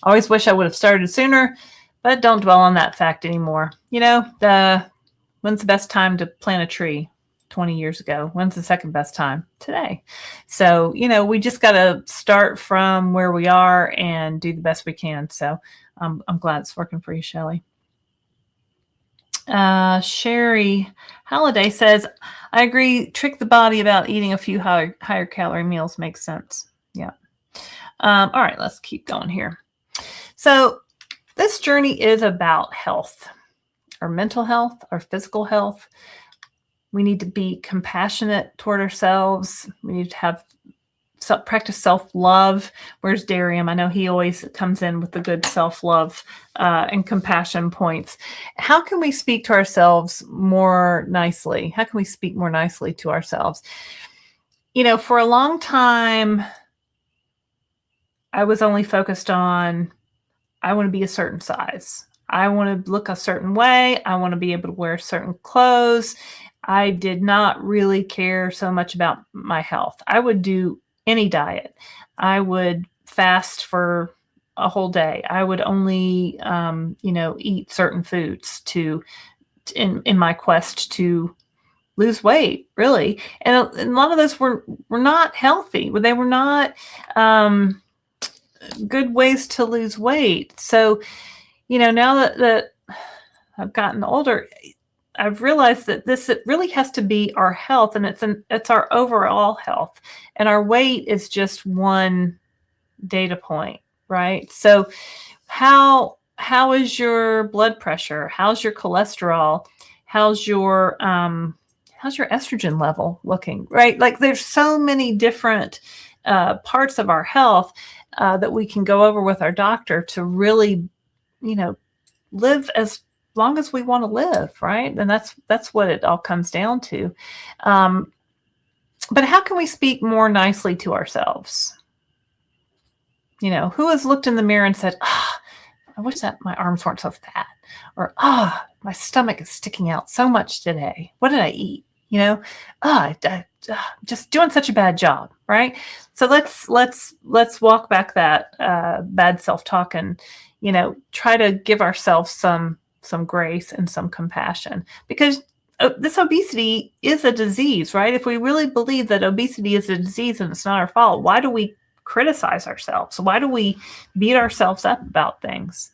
I always wish I would have started sooner, but don't dwell on that fact anymore. When's the best time to plant a tree? 20 years ago. When's the second best time? Today. So, we just got to start from where we are and do the best we can. So I'm glad it's working for you, Shelley. Sherry Halliday says, I agree. Trick the body about eating a few higher calorie meals makes sense. Yeah. All right, let's keep going here. So this journey is about health, our mental health, our physical health. We need to be compassionate toward ourselves. We need to have practice self-love. Where's Darium? I know he always comes in with the good self-love and compassion points. How can we speak to ourselves more nicely? How can we speak more nicely to ourselves? For a long time, I was only focused on, I want to be a certain size. I want to look a certain way. I want to be able to wear certain clothes. I did not really care so much about my health. I would do any diet. I would fast for a whole day. I would only, eat certain foods in my quest to lose weight, really. And a lot of those were not healthy. They were not good ways to lose weight. So, now that I've gotten older, I've realized that it really has to be our health, and it's our overall health, and our weight is just one data point, right? So how is your blood pressure? How's your cholesterol? How's your estrogen level looking, right? Like there's so many different parts of our health that we can go over with our doctor to really, live as long as we want to live, right? And that's what it all comes down to. But how can we speak more nicely to ourselves? Who has looked in the mirror and said, I wish that my arms weren't so fat, or my stomach is sticking out so much today. What did I eat? I just doing such a bad job, right? So let's walk back that bad self-talk and try to give ourselves some grace and some compassion, because this obesity is a disease, right? If we really believe that obesity is a disease and it's not our fault, why do we criticize ourselves? Why do we beat ourselves up about things?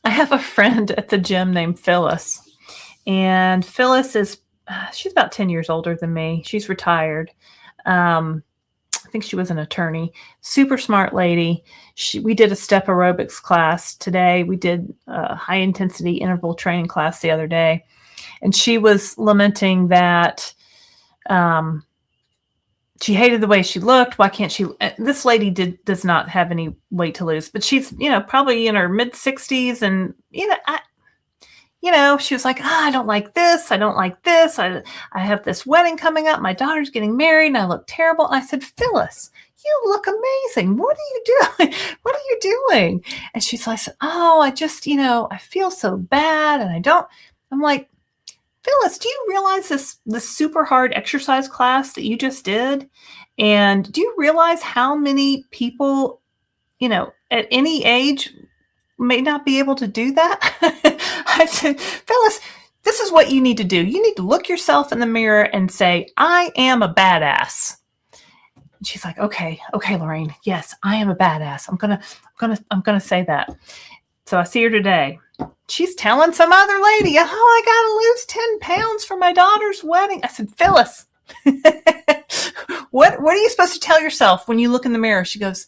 I have a friend at the gym named Phyllis, and Phyllis she's about 10 years older than me. She's retired. I think she was an attorney, super smart lady. We did a step aerobics class today. We did a high intensity interval training class the other day. And she was lamenting that she hated the way she looked. Why can't she? This lady does not have any weight to lose, but she's, probably in her mid 60s. And, she was like, I don't like this. I don't like this. I have this wedding coming up. My daughter's getting married and I look terrible. And I said, Phyllis, you look amazing. What are you doing? What are you doing? And she's like, I just, I feel so bad. And I'm like, Phyllis, do you realize this super hard exercise class that you just did? And do you realize how many people, at any age may not be able to do that? I said, Phyllis, this is what you need to do. You need to look yourself in the mirror and say, I am a badass. And she's like, okay, Laraine. Yes, I am a badass. I'm gonna say that. So I see her today. She's telling some other lady, I gotta lose 10 pounds for my daughter's wedding. I said, Phyllis, what are you supposed to tell yourself when you look in the mirror? She goes,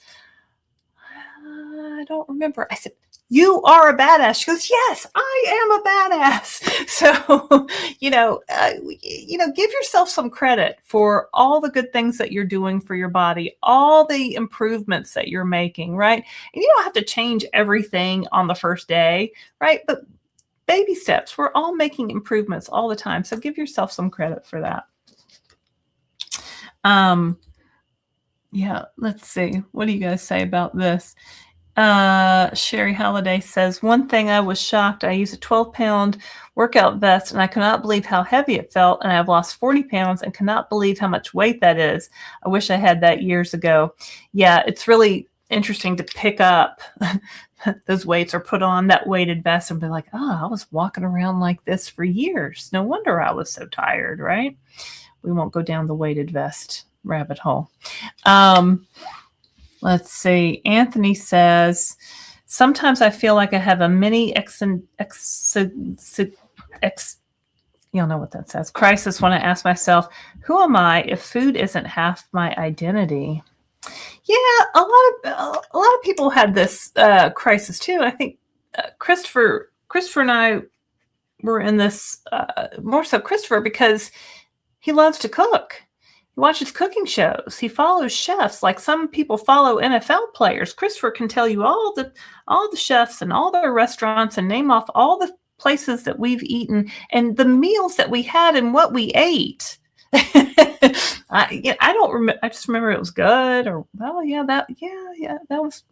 I don't remember. I said, you are a badass. She goes, yes, I am a badass. So, give yourself some credit for all the good things that you're doing for your body, all the improvements that you're making, right? And you don't have to change everything on the first day, right? But baby steps, we're all making improvements all the time. So give yourself some credit for that. Yeah, let's see. What do you guys say about this? Sherry Holiday says, one thing I was shocked. I use a 12-pound workout vest and I cannot believe how heavy it felt. And I've lost 40 pounds and cannot believe how much weight that is. I wish I had that years ago. Yeah, it's really interesting to pick up those weights or put on that weighted vest and be like, oh, I was walking around like this for years. No wonder I was so tired, right? We won't go down the weighted vest rabbit hole. Let's see. Anthony says, sometimes I feel like I have a mini you'll know what that says, crisis when I ask myself, who am I if food isn't half my identity? Yeah, a lot of people had this crisis too. I think Christopher and I were in this more so Christopher because he loves to cook. He watches cooking shows. He follows chefs. Like some people follow NFL players. Christopher can tell you all the chefs and all their restaurants and name off all the places that we've eaten and the meals that we had and what we ate. I don't remember. I just remember it was good, or that was,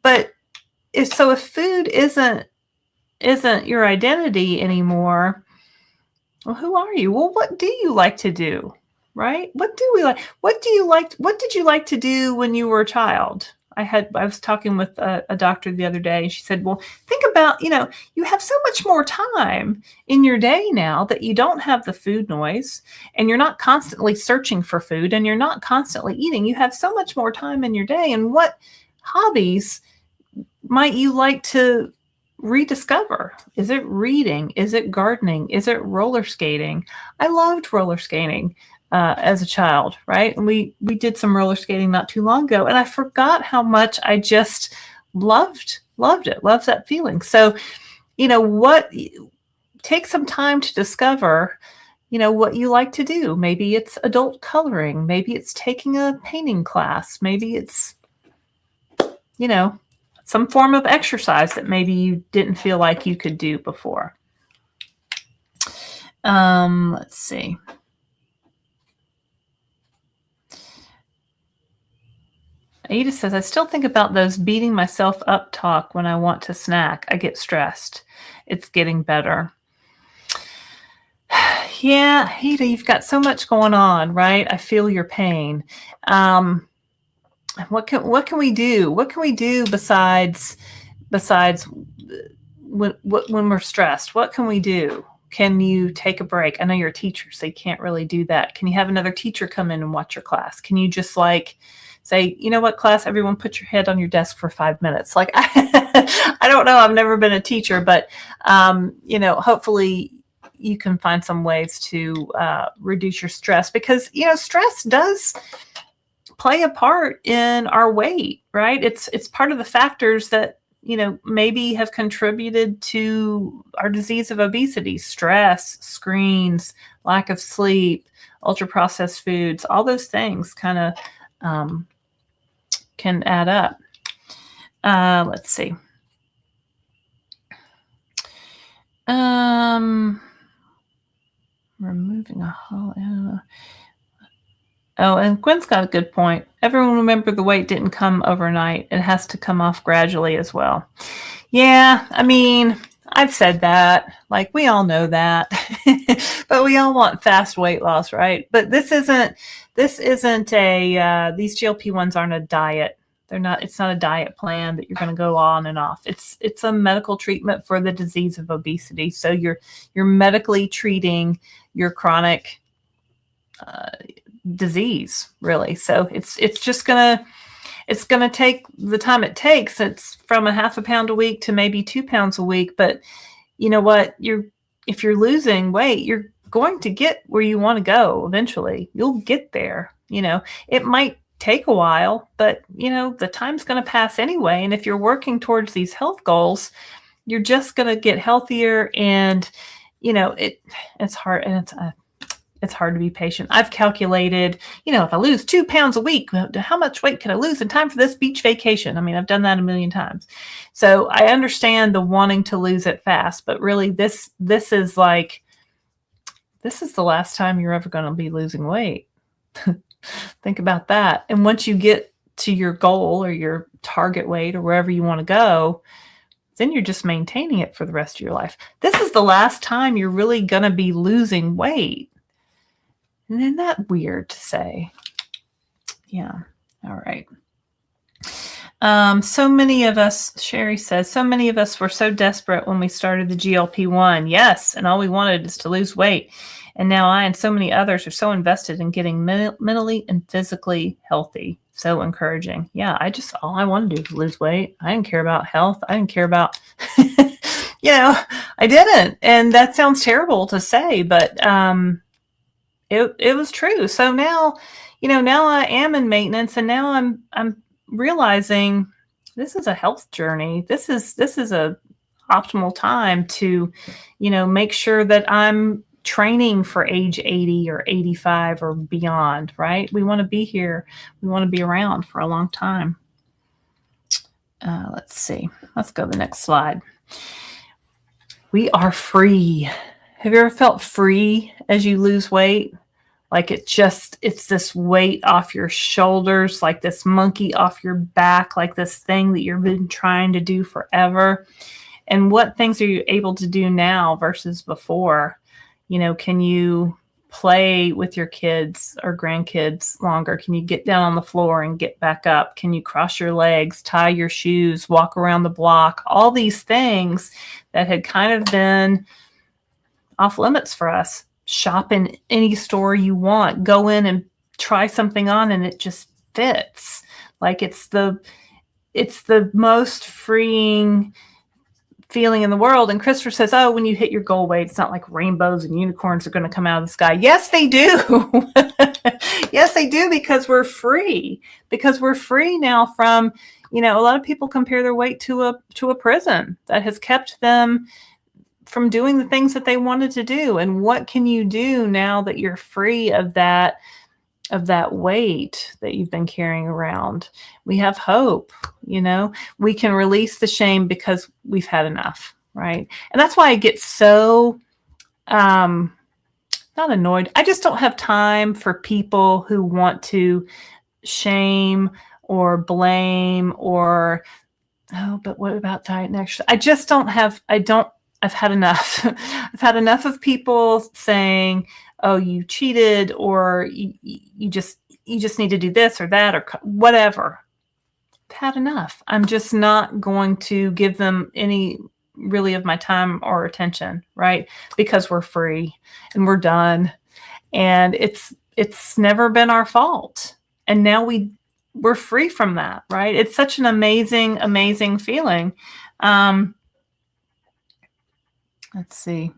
but if food isn't your identity anymore, well, who are you? Well, what do you like to do? Right? What do we like? What do you like? What did you like to do when you were a child? I was talking with a doctor the other day, and she said, well, think about, you have so much more time in your day now that you don't have the food noise and you're not constantly searching for food and you're not constantly eating. You have so much more time in your day. And what hobbies might you like to rediscover? Is it reading? Is it gardening? Is it roller skating? I loved roller skating as a child, right? And we did some roller skating not too long ago, and I forgot how much I just loved it, loved that feeling. So, take some time to discover, what you like to do. Maybe it's adult coloring. Maybe it's taking a painting class. Maybe it's, some form of exercise that maybe you didn't feel like you could do before. Let's see. Ada says, I still think about those beating myself up talk when I want to snack. I get stressed. It's getting better. Yeah, Ada, you've got so much going on, right? I feel your pain. What can we do? What can we do besides when we're stressed? What can we do? Can you take a break? I know you're a teacher, so you can't really do that. Can you have another teacher come in and watch your class? Can you just say, you know what, class, everyone put your head on your desk for 5 minutes. I don't know. I've never been a teacher, but, hopefully you can find some ways to reduce your stress because, stress does play a part in our weight, right? It's part of the factors that, maybe have contributed to our disease of obesity. Stress, screens, lack of sleep, ultra-processed foods, all those things kind of can add up. Let's see. Removing a whole. Oh, and Gwen's got a good point. Everyone remember the weight didn't come overnight. It has to come off gradually as well. Yeah, I mean, I've said that. We all know that. But we all want fast weight loss, right? But this isn't these GLP1s aren't a diet. It's not a diet plan that you're going to go on and off. It's a medical treatment for the disease of obesity. So you're medically treating your chronic disease, really. So it's gonna take the time it takes. It's from a half a pound a week to maybe 2 pounds a week. But you know what? If you're losing weight, you're going to get where you want to go eventually. You'll get there. It might take a while, but the time's going to pass anyway. And if you're working towards these health goals, you're just going to get healthier. And it's hard, and it's hard to be patient. I've calculated, if I lose 2 pounds a week, how much weight can I lose in time for this beach vacation? I mean, I've done that a million times. So I understand the wanting to lose it fast, but really this is the last time you're ever going to be losing weight. Think about that. And once you get to your goal or your target weight or wherever you want to go, then you're just maintaining it for the rest of your life. This is the last time you're really going to be losing weight. And isn't that weird to say? Yeah. All right. So many of us, Sherry says, so many of us were so desperate when we started the GLP1. Yes. And all we wanted is to lose weight. And now I and so many others are so invested in getting mentally and physically healthy. So encouraging. Yeah. All I want to do is lose weight. I didn't care about health. I didn't care about, I didn't. And that sounds terrible to say, but, it was true. So now, now I am in maintenance, and now I'm realizing this is a health journey. This is a optimal time to, make sure that I'm training for age 80 or 85 or beyond, right? We want to be here. We want to be around for a long time. Let's see. Let's go to the next slide. We are free. Have you ever felt free as you lose weight? Like it's this weight off your shoulders, like this monkey off your back, like this thing that you've been trying to do forever. And what things are you able to do now versus before? Can you play with your kids or grandkids longer? Can you get down on the floor and get back up? Can you cross your legs, tie your shoes, walk around the block? All these things that had kind of been off limits for us. Shop in any store you want, go in and try something on, and it just fits. Like it's the most freeing feeling in the world. And Christopher says, oh, when you hit your goal weight, it's not like rainbows and unicorns are going to come out of the sky. Yes, they do. Yes, they do, because we're free. Because we're free now from, a lot of people compare their weight to a prison that has kept them from doing the things that they wanted to do. And what can you do now that you're free of that weight that you've been carrying around? We have hope, we can release the shame because we've had enough, right? And that's why I get so, not annoyed. I just don't have time for people who want to shame or blame or, oh, but what about diet and exercise? I've had enough. I've had enough of people saying, oh, you cheated, or you just need to do this or that or whatever. I've had enough. I'm just not going to give them any really of my time or attention, right? Because we're free and we're done. And it's never been our fault. And now we're free from that, right? It's such an amazing, amazing feeling. Let's see.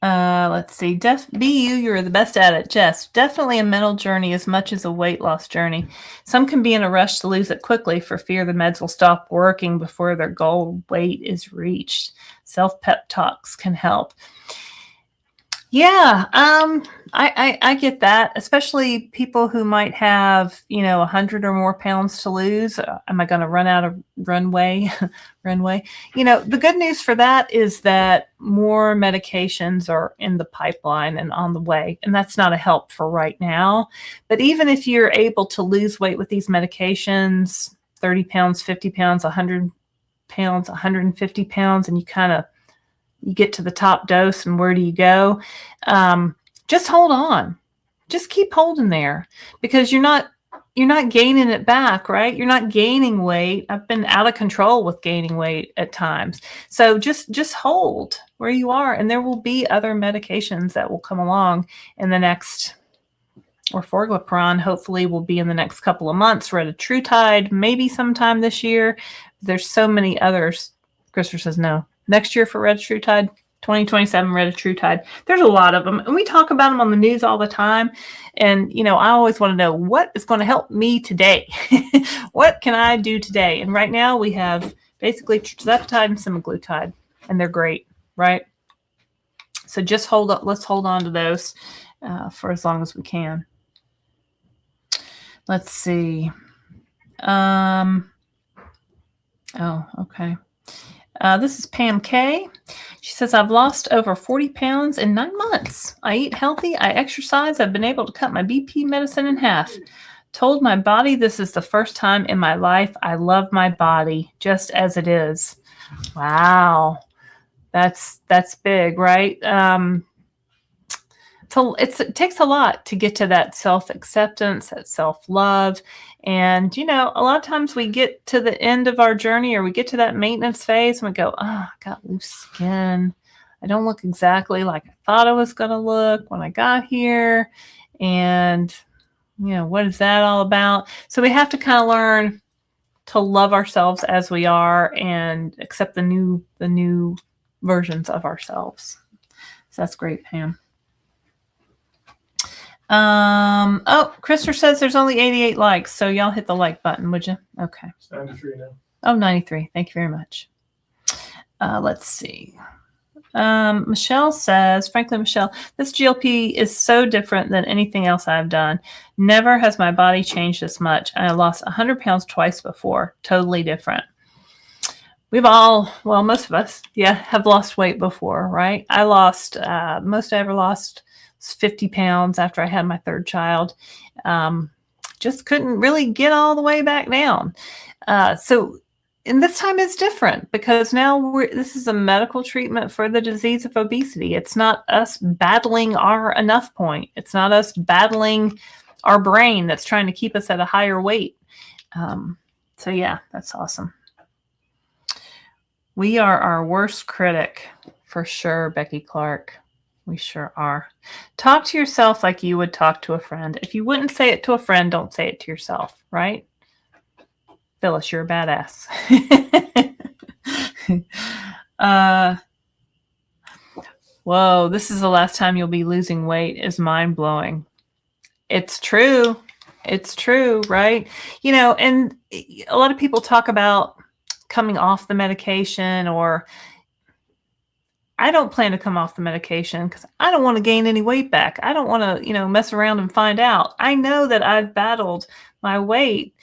Be you, you're the best at it. Jess, definitely a mental journey as much as a weight loss journey. Some can be in a rush to lose it quickly for fear the meds will stop working before their goal weight is reached. Self-pep talks can help. Yeah, I get that, especially people who might have, 100 or more pounds to lose. Am I going to run out of runway? The good news for that is that more medications are in the pipeline and on the way, and that's not a help for right now. But even if you're able to lose weight with these medications, 30 pounds, 50 pounds, 100 pounds, 150 pounds, and you get to the top dose, and where do you go? Just hold on. Just keep holding there, because you're not gaining it back, right? You're not gaining weight. I've been out of control with gaining weight at times. So just hold where you are, and there will be other medications that will come along in the next, or Forglipron hopefully will be in the next couple of months. Retatrutide, maybe sometime this year. There's so many others. Christopher says no. Next year for Retatrutide, 2027 Retatrutide. There's a lot of them, and we talk about them on the news all the time. And, I always want to know what is going to help me today. What can I do today? And right now we have basically tirzepatide and semaglutide, and they're great, right? So just hold up. Let's hold on to those for as long as we can. Let's see. Oh, okay. This is Pam K. She says, I've lost over 40 pounds in 9 months. I eat healthy. I exercise. I've been able to cut my BP medicine in half. Told my body this is the first time in my life I love my body just as it is. Wow. That's big, right? It takes a lot to get to that self-acceptance, that self-love. And, a lot of times we get to the end of our journey, or we get to that maintenance phase and we go, oh, I got loose skin. I don't look exactly like I thought I was going to look when I got here. And, what is that all about? So we have to kind of learn to love ourselves as we are and accept the new versions of ourselves. So that's great, Pam. Krister says there's only 88 likes, so y'all hit the like button, would you? Okay. It's 93 now. Oh, 93. Thank you very much. Let's see. Michelle says, frankly, Michelle, this GLP is so different than anything else I've done. Never has my body changed this much. I lost 100 pounds twice before. Totally different. We've all, well, most of us, have lost weight before, right? I lost, most I ever lost was 50 pounds after I had my third child. Just couldn't really get all the way back down. And this time is different because now this is a medical treatment for the disease of obesity. It's not us battling our enough point. It's not us battling our brain that's trying to keep us at a higher weight. That's awesome. We are our worst critic for sure, Becky Clark. We sure are. Talk to yourself like you would talk to a friend. If you wouldn't say it to a friend, don't say it to yourself, right? Phyllis, you're a badass. Whoa, this is the last time you'll be losing weight is mind-blowing. It's true. It's true, right? And a lot of people talk about coming off the medication, or I don't plan to come off the medication because I don't want to gain any weight back. I don't want to, mess around and find out. I know that I've battled my weight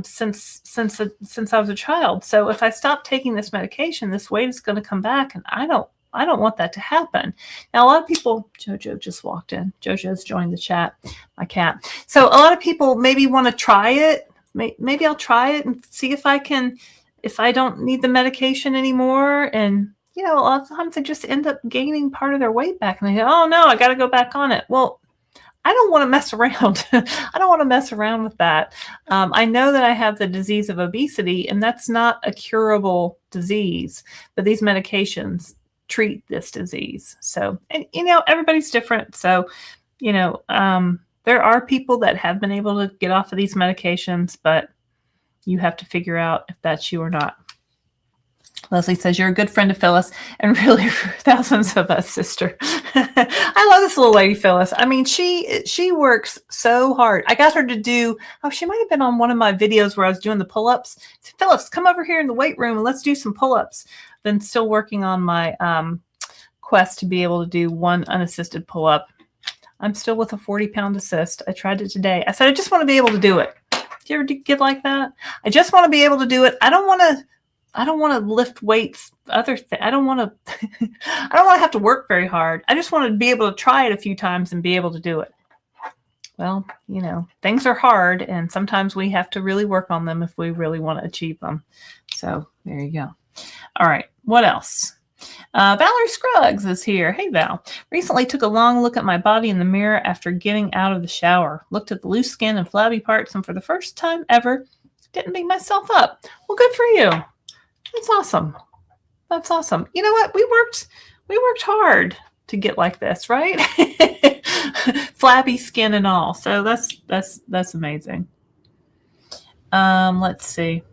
since I was a child. So if I stop taking this medication, this weight is going to come back, and I don't want that to happen. Now, a lot of people, Jojo just walked in. Jojo's joined the chat, my cat. So a lot of people maybe want to try it. Maybe I'll try it and see if I don't need the medication anymore. And, a lot of times they just end up gaining part of their weight back, and they go, oh no, I got to go back on it. Well, I don't want to mess around. I don't want to mess around with that. I know that I have the disease of obesity, and that's not a curable disease, but these medications treat this disease. So, and everybody's different. So, there are people that have been able to get off of these medications, but you have to figure out if that's you or not. Leslie says, you're a good friend to Phyllis, and really thousands of us, sister. I love this little lady, Phyllis. I mean, she works so hard. I got her to do, she might have been on one of my videos where I was doing the pull-ups. I said, Phyllis, come over here in the weight room and let's do some pull-ups. Been still working on my quest to be able to do one unassisted pull-up. I'm still with a 40-pound assist. I tried it today. I said, I just want to be able to do it. Do you ever get like that? I just want to be able to do it. I don't want to lift weights. I don't want to have to work very hard. I just want to be able to try it a few times and be able to do it. Well, things are hard, and sometimes we have to really work on them if we really want to achieve them. So there you go. All right. What else? Valerie Scruggs is here. Hey, Val. Recently took a long look at my body in the mirror after getting out of the shower. Looked at the loose skin and flabby parts, and for the first time ever, didn't beat myself up. Well, good for you. That's awesome. That's awesome. You know what? We worked hard to get like this, right? Flabby skin and all. So that's amazing. Let's see.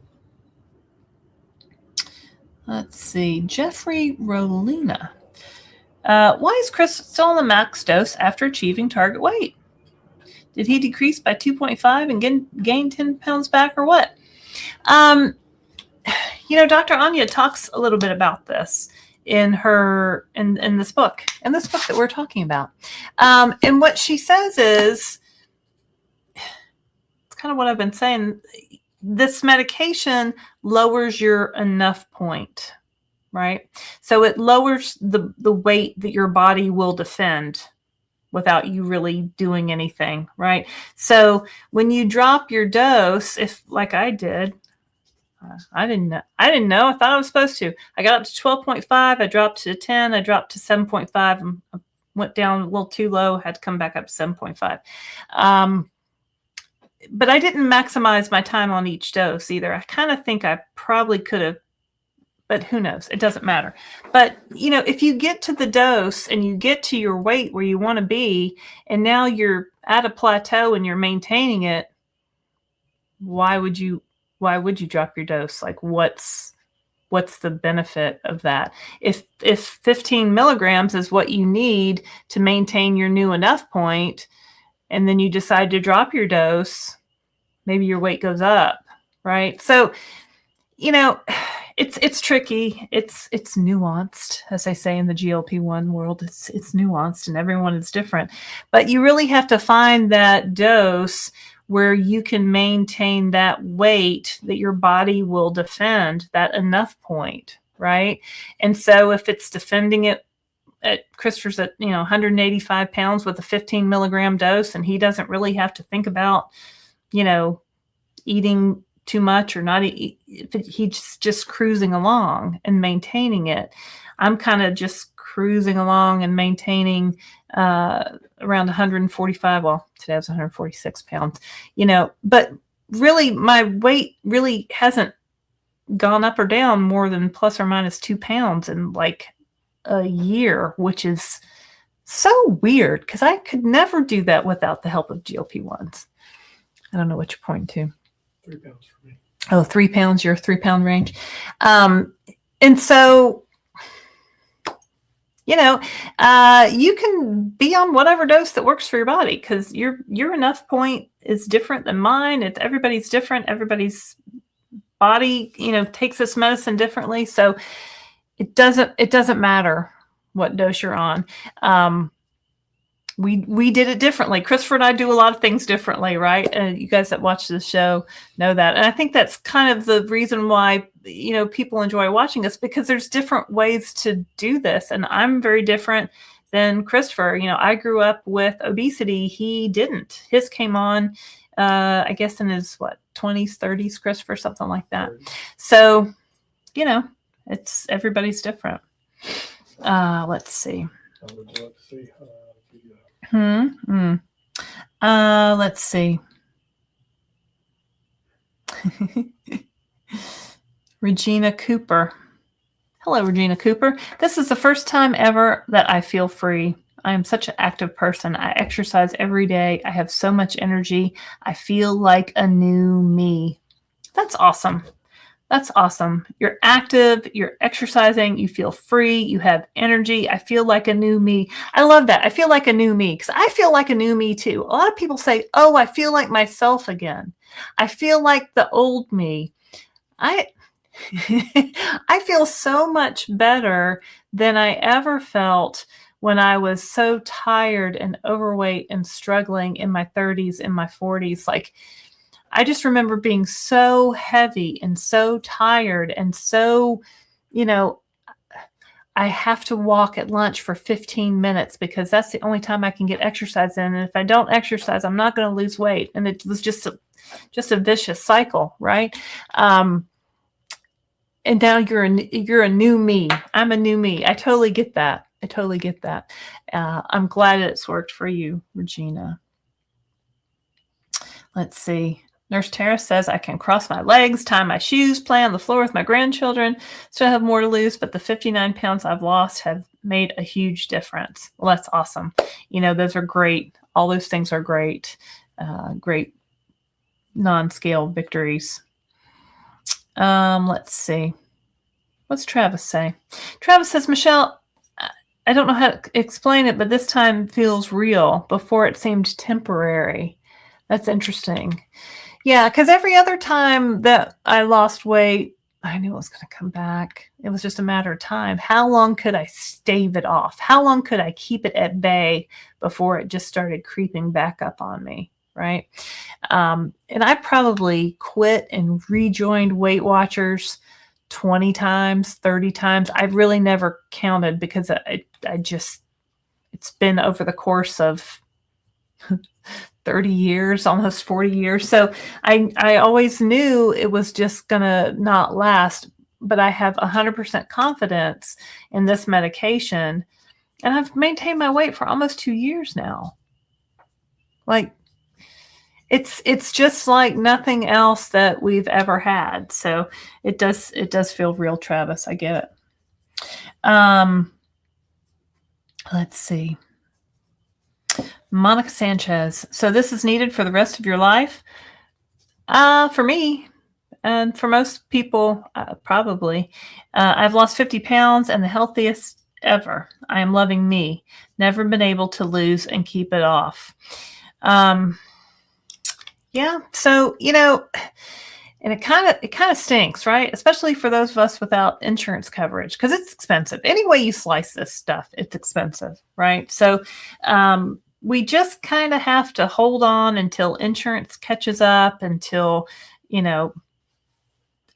Jeffrey Rolina. Why is Chris still on the max dose after achieving target weight? Did he decrease by 2.5 and gain 10 pounds back, or what? Dr. Ania talks a little bit about this in this book that we're talking about. And what she says is, it's kind of what I've been saying. This medication lowers your enough point, right? So it lowers the weight that your body will defend without you really doing anything, right? So when you drop your dose, if like I did, I didn't know. I thought I was supposed to. I got up to 12.5. I dropped to 10. I dropped to 7.5. And went down a little too low. Had to come back up to 7.5. But I didn't maximize my time on each dose either. I kind of think I probably could have, but who knows? It doesn't matter. But, you know, if you get to the dose and you get to your weight where you want to be, and now you're at a plateau and you're maintaining it, why would you drop your dose? Like what's the benefit of that? If 15 milligrams is what you need to maintain your new enough point, and then you decide to drop your dose, maybe your weight goes up, right? So, you know, it's tricky. It's nuanced, as I say in the GLP1 world. It's nuanced, and everyone is different. But you really have to find that dose where you can maintain that weight that your body will defend, that enough point, right? And so if it's defending it at Christopher's at, 185 pounds with a 15 milligram dose, and he doesn't really have to think about, eating too much or not, he's just cruising along and maintaining it. I'm kind of just cruising along and maintaining around 145. Well, today I was 146 pounds, but really my weight really hasn't gone up or down more than plus or minus 2 pounds in like a year, which is so weird because I could never do that without the help of GLP-1s. I don't know what you're pointing to. 3 pounds for me. Oh, 3 pounds, your 3 pound range. And so, you can be on whatever dose that works for your body because your enough point is different than mine. Everybody's different. Everybody's body, takes this medicine differently. So it doesn't matter what dose you're on. We did it differently. Christopher and I do a lot of things differently, right? And you guys that watch this show know that. And I think that's kind of the reason why, people enjoy watching us, because there's different ways to do this. And I'm very different than Christopher. I grew up with obesity. He didn't. His came on, I guess in his, 20s, 30s, Christopher, something like that. So, it's everybody's different. Let's see. I would love to see Let's see. Regina Cooper. Hello, Regina Cooper. This is the first time ever that I feel free. I am such an active person. I exercise every day. I have so much energy. I feel like a new me. That's awesome. That's awesome. You're active, you're exercising, you feel free, you have energy. I feel like a new me. I love that. I feel like a new me because I feel like a new me too. A lot of people say, oh, I feel like myself again. I feel like the old me. I feel so much better than I ever felt when I was so tired and overweight and struggling in my 30s and my 40s. Like, I just remember being so heavy and so tired and so, I have to walk at lunch for 15 minutes because that's the only time I can get exercise in. And if I don't exercise, I'm not going to lose weight. And it was just a vicious cycle, right? And now you're a new me. I'm a new me. I totally get that. I'm glad it's worked for you, Regina. Let's see. Nurse Tara says, I can cross my legs, tie my shoes, play on the floor with my grandchildren. Still have more to lose, but the 59 pounds I've lost have made a huge difference. Well, that's awesome. Those are great. All those things are great. Great non-scale victories. Let's see. What's Travis say? Travis says, Michelle, I don't know how to explain it, but this time feels real. Before it seemed temporary. That's interesting. Yeah, because every other time that I lost weight, I knew it was going to come back. It was just a matter of time. How long could I stave it off? How long could I keep it at bay before it just started creeping back up on me, right? And I probably quit and rejoined Weight Watchers 20 times, 30 times. I've really never counted because it's It's been over the course of 30 years, almost 40 years. So I always knew it was just going to not last, but I have 100% confidence in this medication. And I've maintained my weight for almost 2 years now. Like, it's just like nothing else that we've ever had. So it does feel real, Travis. I get it. Let's see. Monica Sanchez. So this is needed for the rest of your life? For me, and for most people, probably. I've lost 50 pounds and the healthiest ever. I am loving me. Never been able to lose and keep it off. Yeah. So, and it kind of stinks, right? Especially for those of us without insurance coverage, because it's expensive. Any way you slice this stuff, it's expensive, right? So, we just kind of have to hold on until insurance catches up, until,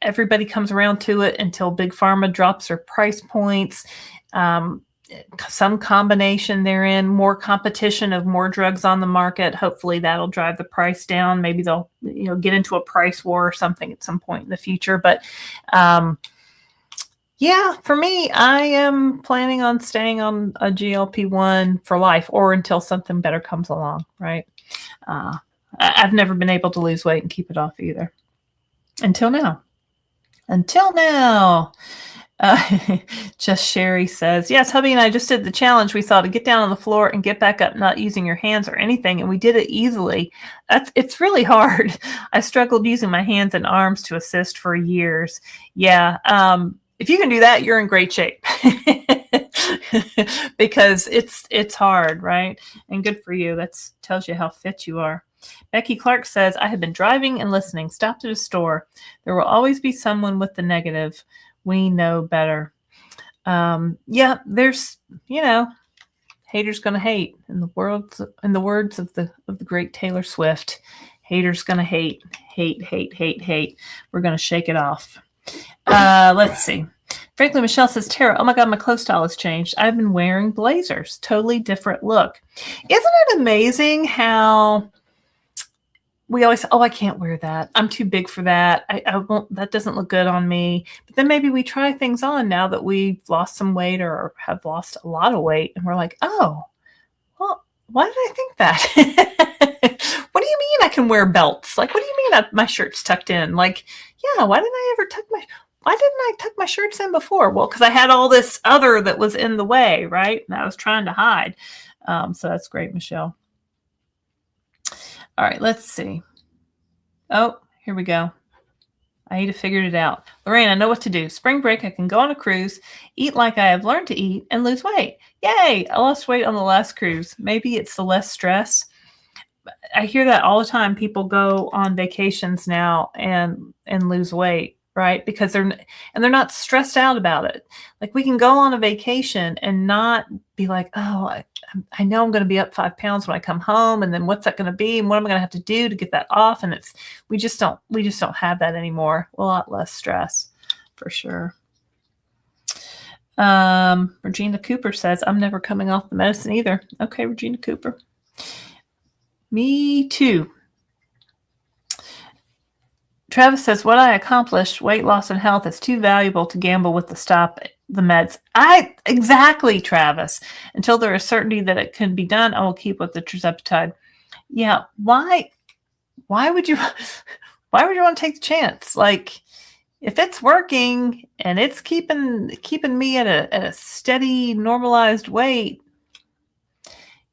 everybody comes around to it, until Big Pharma drops their price points. Some combination therein, more competition of more drugs on the market. Hopefully that'll drive the price down. Maybe they'll, get into a price war or something at some point in the future. But yeah, for me, I am planning on staying on a GLP-1 for life, or until something better comes along, right? I've never been able to lose weight and keep it off either. Until now. Just Sherry says, yes, hubby and I just did the challenge we saw to get down on the floor and get back up, not using your hands or anything. And we did it easily. It's really hard. I struggled using my hands and arms to assist for years. Yeah. If you can do that, you're in great shape because it's hard, right? And good for you. That tells you how fit you are. Becky Clark says, I have been driving and listening, stopped at a store. There will always be someone with the negative. We know better. Yeah, there's, haters gonna hate. In the words of the great Taylor Swift, haters gonna hate. We're gonna shake it off. Let's see. Frankly, Michelle says, Tara, oh my God, my clothes style has changed. I've been wearing blazers, totally different look. Isn't it amazing how we always say, oh, I can't wear that. I'm too big for that. I won't, that doesn't look good on me. But then maybe we try things on now that we've lost some weight or have lost a lot of weight. And we're like, oh, well, why did I think that? What do you mean I can wear belts? Like, what do you mean my shirt's tucked in? Like, yeah, why didn't I tuck my shirts in before? Well, because I had all this other that was in the way, right? And I was trying to hide. So that's great, Michelle. All right, let's see. Oh, here we go. Ania figured it out. Laraine, I know what to do. Spring break, I can go on a cruise, eat like I have learned to eat, and lose weight. Yay! I lost weight on the last cruise. Maybe it's the less stress. I hear that all the time. People go on vacations now and lose weight, right? Because they're not stressed out about it. Like, we can go on a vacation and not be like, oh, I know I'm going to be up 5 pounds when I come home, and then what's that going to be, and what am I going to have to do to get that off? And we just don't have that anymore. A lot less stress, for sure. Regina Cooper says, I'm never coming off the medicine either. Okay, Regina Cooper. Me too. Travis says, what I accomplished, weight loss and health, is too valuable to gamble with the meds. Exactly, Travis. Until there is certainty that it can be done, I will keep with the tirzepatide. Yeah. Why would you want to take the chance? Like, if it's working and it's keeping me at a steady, normalized weight,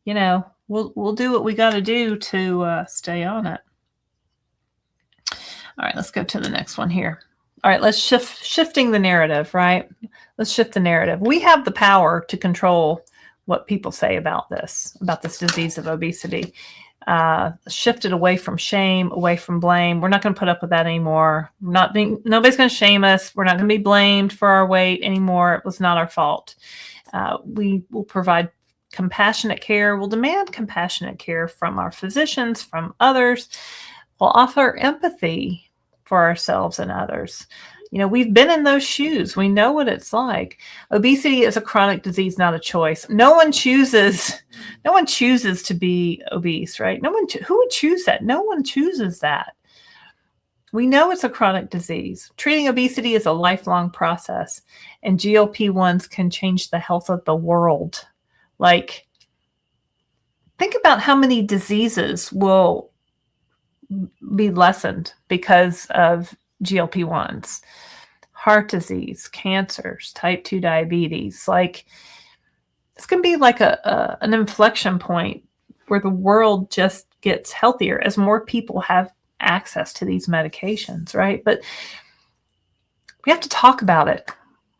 we'll do what we got to do to stay on it. All right, let's go to the next one here. All right, let's shifting the narrative, right? Let's shift the narrative. We have the power to control what people say about this disease of obesity. Shift it away from shame, away from blame. We're not going to put up with that anymore. Nobody's going to shame us. We're not going to be blamed for our weight anymore. It was not our fault. We will provide compassionate care. We'll demand compassionate care from our physicians, from others. We'll offer empathy for ourselves and others. We've been in those shoes. We know what it's like. Obesity is a chronic disease, not a choice. No one chooses to be obese, right? Who would choose that? No one chooses that. We know it's a chronic disease. Treating obesity is a lifelong process, and GLP-1s can change the health of the world. Like, think about how many diseases will be lessened because of GLP-1s. Heart disease, cancers, type 2 diabetes. Like, it's going to be like an inflection point where the world just gets healthier as more people have access to these medications, right? But we have to talk about it.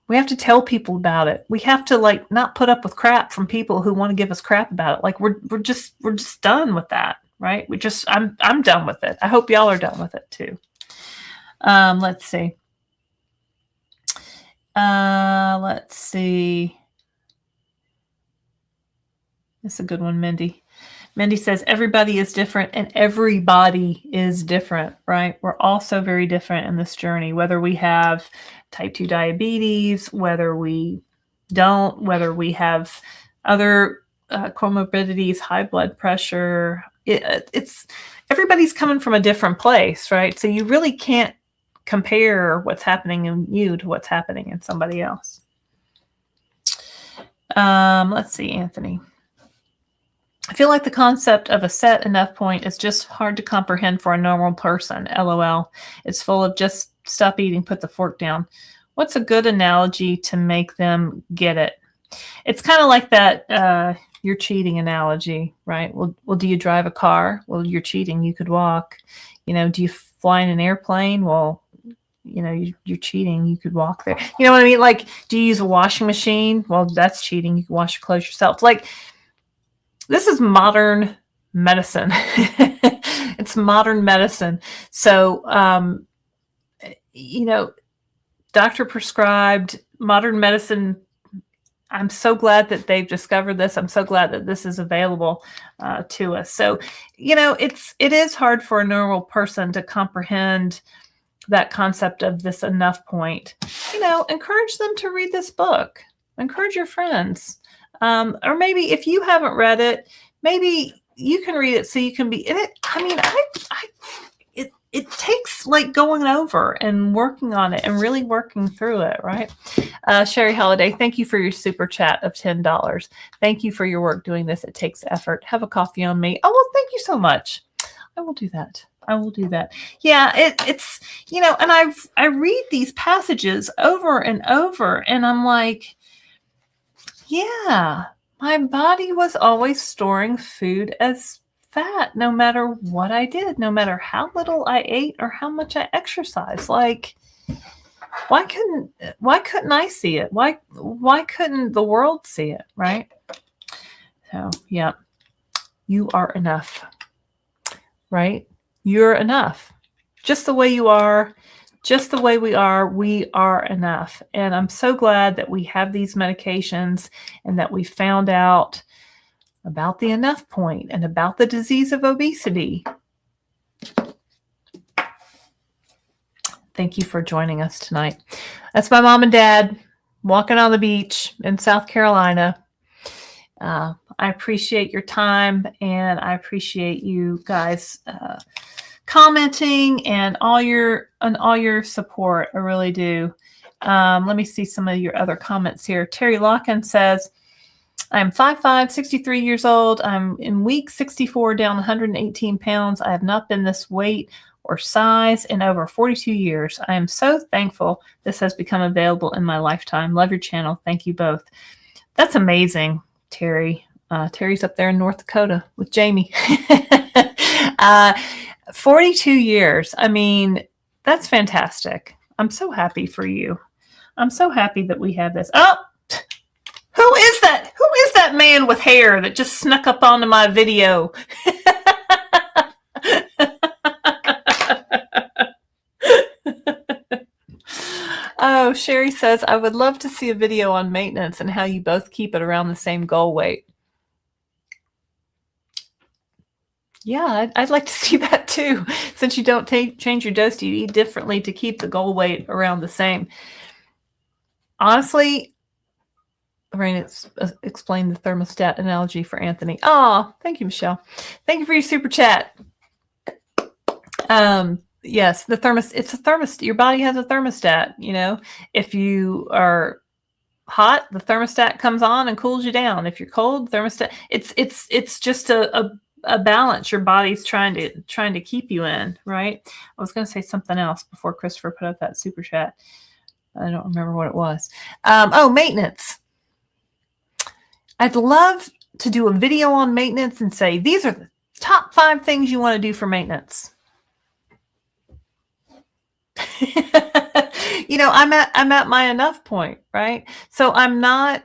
We have to tell people about it. We have to not put up with crap from people who want to give us crap about it. Like we're just done with that, right? I'm done with it. I hope y'all are done with it too. Let's see. Let's see. This is a good one, Mindy. Mindy says, everybody is different and everybody is different, right? We're all so very different in this journey, whether we have type 2 diabetes, whether we don't, whether we have other comorbidities, high blood pressure. It's everybody's coming from a different place, right? So you really can't compare what's happening in you to what's happening in somebody else. Let's see, Anthony. I feel like the concept of a set enough point is just hard to comprehend for a normal person. LOL. It's full of just stop eating, put the fork down. What's a good analogy to make them get it? It's kind of like that you're cheating analogy, right? Well, do you drive a car? Well, you're cheating. You could walk. Do you fly in an airplane? Well, you're cheating. You could walk there. You know what I mean? Like, do you use a washing machine? Well, that's cheating. You can wash your clothes yourself. Like, this is modern medicine. It's modern medicine. So, doctor prescribed modern medicine. I'm so glad that they've discovered this. I'm so glad that this is available to us. So, it is hard for a normal person to comprehend that concept of this enough point. Encourage them to read this book. Encourage your friends. Or maybe if you haven't read it, maybe you can read it so you can be in it. I mean, it takes going over and working on it and really working through it, right? Sherry Holiday, thank you for your super chat of $10. Thank you for your work doing this. It takes effort. Have a coffee on me. Oh, well, thank you so much. I will do that. Yeah, it's, and I read these passages over and over and I'm like, yeah, my body was always storing food as fat, no matter what I did, no matter how little I ate or how much I exercised. Like, why couldn't I see it? Why couldn't the world see it? Right? So, yeah, you are enough, right? You're enough. Just the way you are. Just the way we are enough. And I'm so glad that we have these medications and that we found out about the enough point and about the disease of obesity. Thank you for joining us tonight. That's my mom and dad walking on the beach in South Carolina. I appreciate your time and I appreciate you guys commenting and all your support. I really do. Let me see some of your other comments here. Terry Locken says, I'm 5'5", 63 years old. I'm in week 64, down 118 pounds. I have not been this weight or size in over 42 years. I am so thankful this has become available in my lifetime. Love your channel. Thank you both. That's amazing, Terry. Terry's up there in North Dakota with Jamie. 42 years. I mean, that's fantastic. I'm so happy for you. I'm so happy that we have this. Oh, who is that? Who is that man with hair that just snuck up onto my video? Oh, Sherry says, I would love to see a video on maintenance and how you both keep it around the same goal weight. Yeah, I'd like to see that too. Since you don't change your dose, you eat differently to keep the goal weight around the same. Honestly, Laraine explained the thermostat analogy for Anthony. Oh, thank you, Michelle. Thank you for your super chat. Yes, it's a thermostat. Your body has a thermostat. If you are hot, the thermostat comes on and cools you down. If you're cold, thermostat. It's just a balance your body's trying to keep you in, right? I was going to say something else before Christopher put up that super chat. I don't remember what it was. Maintenance. I'd love to do a video on maintenance and say, these are the top 5 things you want to do for maintenance. I'm at my enough point, right? So I'm not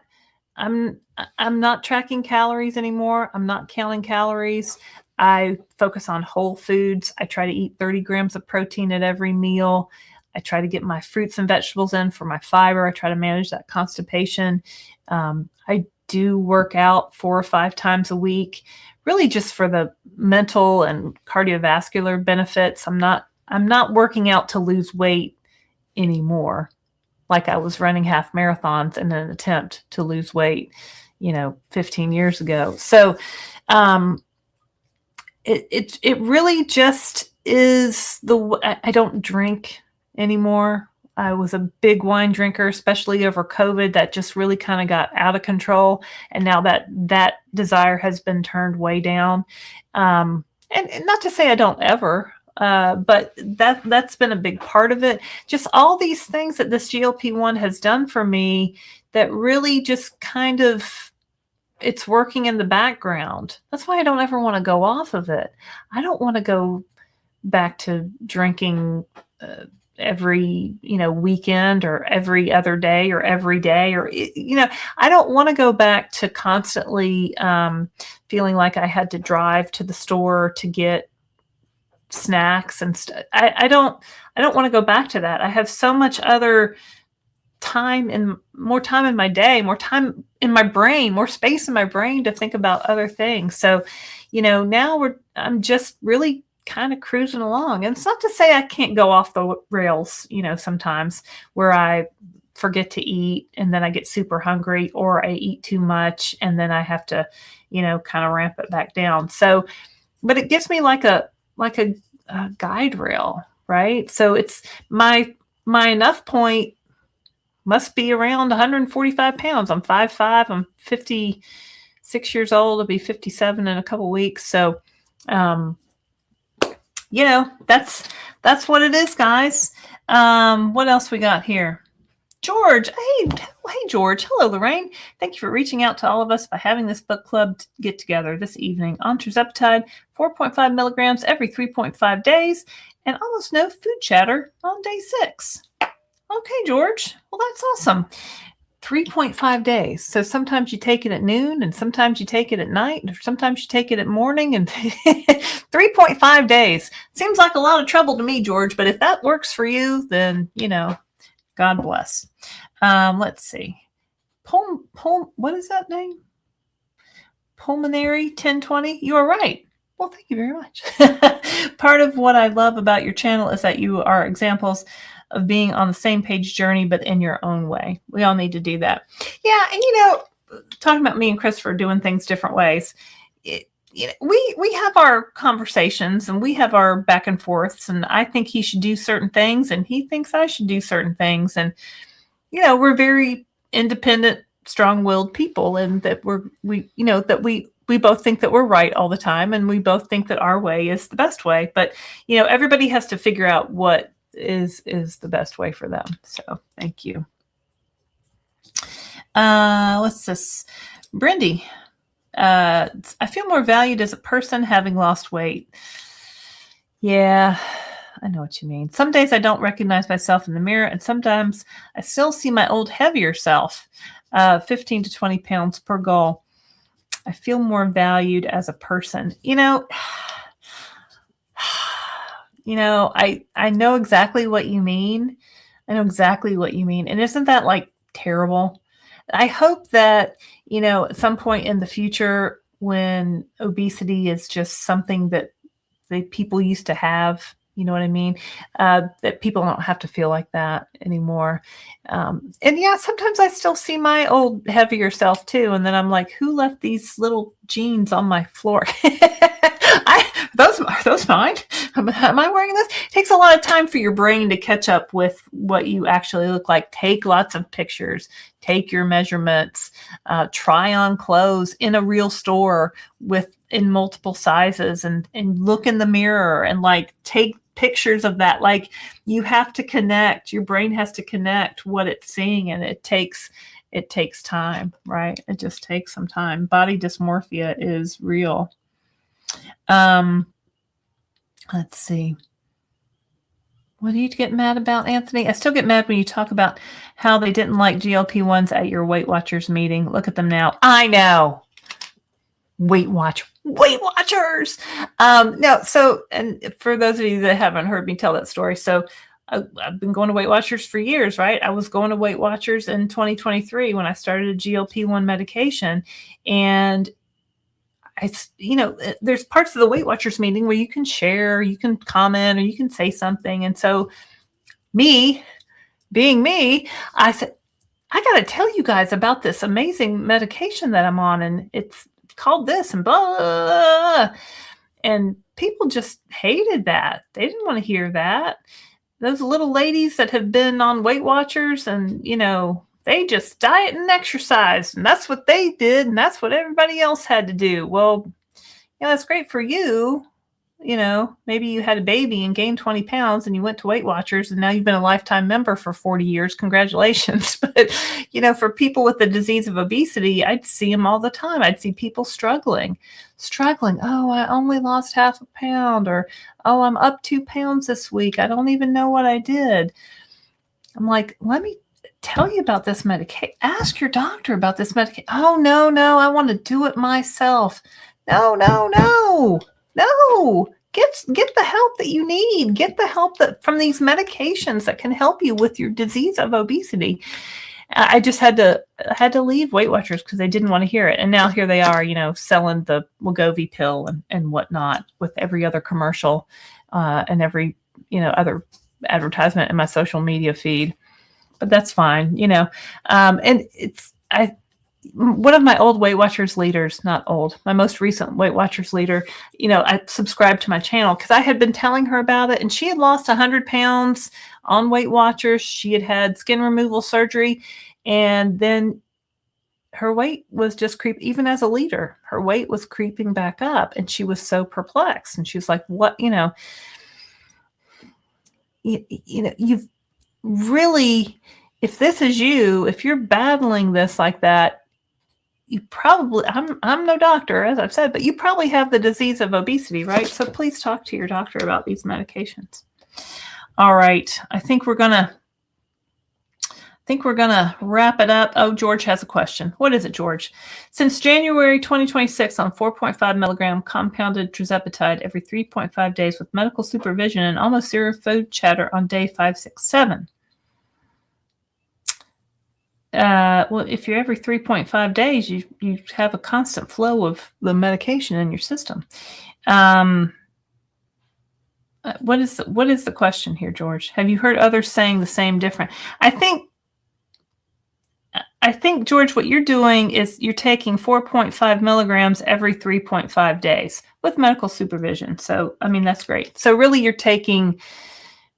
tracking calories anymore. I'm not counting calories. I focus on whole foods. I try to eat 30 grams of protein at every meal. I try to get my fruits and vegetables in for my fiber. I try to manage that constipation. I do work out 4 or 5 times a week, really just for the mental and cardiovascular benefits. I'm not working out to lose weight anymore, like I was running half marathons in an attempt to lose weight, 15 years ago. So it really just is I don't drink anymore. I was a big wine drinker, especially over COVID. That just really kind of got out of control. And now that desire has been turned way down. And not to say I don't ever, but that's been a big part of it. Just all these things that this GLP-1 has done for me that really just kind of, it's working in the background. That's why I don't ever want to go off of it. I don't want to go back to drinking every weekend or every other day or every day, or I don't want to go back to constantly feeling like I had to drive to the store to get snacks and stuff. I don't want to go back to that. I have so much other time and more time in my day, more time in my brain, more space in my brain to think about other things. So now I'm just really kind of cruising along. And it's not to say I can't go off the rails, sometimes where I forget to eat and then I get super hungry, or I eat too much and then I have to, kind of ramp it back down. So, but it gives me like a guide rail, right? So it's my enough point must be around 145 pounds. I'm 5'5". I'm 56 years old. I'll be 57 in a couple weeks. So, that's what it is, guys. What else we got here? George. Hey, George. Hello, Laraine. Thank you for reaching out to all of us by having this book club get together this evening. On tirzepatide, 4.5 milligrams every 3.5 days, and almost no food chatter on day 6. Okay, George. Well, that's awesome. 3.5 days. So sometimes you take it at noon, and sometimes you take it at night, or sometimes you take it at morning, and 3.5 days. Seems like a lot of trouble to me, George, but if that works for you, then, God bless. Let's see. What is that name? Pulmonary 1020. You are right. Well, thank you very much. Part of what I love about your channel is that you are examples of being on the same page journey, but in your own way. We all need to do that. Yeah. And, talking about me and Christopher doing things different ways, we have our conversations and we have our back and forths, and I think he should do certain things and he thinks I should do certain things. And, we're very independent, strong-willed people, and that we both think that we're right all the time, and we both think that our way is the best way. But, everybody has to figure out what is the best way for them. So thank you. What's this? Brindy. I feel more valued as a person having lost weight. Yeah, I know what you mean. Some days I don't recognize myself in the mirror, and sometimes I still see my old heavier self, 15 to 20 pounds per goal. I feel more valued as a person. I know exactly what you mean. And isn't that like terrible? I hope that, at some point in the future, when obesity is just something that the people used to have. You know what I mean? That people don't have to feel like that anymore. And yeah, sometimes I still see my old heavier self too. And then I'm like, who left these little jeans on my floor? Are those mine? Am I wearing this? It takes a lot of time for your brain to catch up with what you actually look like. Take lots of pictures, take your measurements, try on clothes in a real store in multiple sizes, and look in the mirror and like take pictures of that. Like, you have to connect, your brain has to connect what it's seeing, and it takes time, right? It just takes some time. Body dysmorphia is real. Let's see. What do you get mad about, Anthony? I still get mad when you talk about how they didn't like GLP1s at your Weight Watchers meeting. Look at them now. I know. Weight Watchers. No, so, and for those of you that haven't heard me tell that story, so I've been going to Weight Watchers for years, right? I was going to Weight Watchers in 2023 when I started a GLP-1 medication. And there's parts of the Weight Watchers meeting where you can share, you can comment, or you can say something. And so being me, I said, I got to tell you guys about this amazing medication that I'm on. And it's called this and blah. And people just hated that. They didn't want to hear that. Those little ladies that have been on Weight Watchers and, they just diet and exercise, and that's what they did, and that's what everybody else had to do. Well, that's great for you. Maybe you had a baby and gained 20 pounds and you went to Weight Watchers and now you've been a lifetime member for 40 years. Congratulations. But, for people with the disease of obesity, I'd see them all the time. I'd see people struggling. Oh, I only lost half a pound, or, oh, I'm up 2 pounds this week. I don't even know what I did. I'm like, let me tell you about this medication. Ask your doctor about this medication. Oh, no, I want to do it myself. No. Get the help that you need. Get the help from these medications that can help you with your disease of obesity. I just had to leave Weight Watchers because they didn't want to hear it. And now here they are, selling the Wegovy pill and whatnot with every other commercial and every, other advertisement in my social media feed. But that's fine, and one of my old Weight Watchers leaders, not old, my most recent Weight Watchers leader, I subscribed to my channel because I had been telling her about it, and she had lost 100 pounds on Weight Watchers. She had had skin removal surgery, and then her weight was just even as a leader, her weight was creeping back up, and she was so perplexed. And she was like, what, you've really, if this is you, if you're battling this like that, you probably, I'm no doctor, as I've said, but you probably have the disease of obesity, right? So please talk to your doctor about these medications. All right. I think we're gonna wrap it up. Oh, George has a question. What is it, George? Since January 2026 on 4.5 milligram compounded tirzepatide every 3.5 days with medical supervision and almost zero food chatter on day 5, 6, 7. Well, if you're every 3.5 days, you have a constant flow of the medication in your system. What is the question here, George? Have you heard others saying the same different? I think, George, what you're doing is you're taking 4.5 milligrams every 3.5 days with medical supervision. So, I mean, that's great. So really you're taking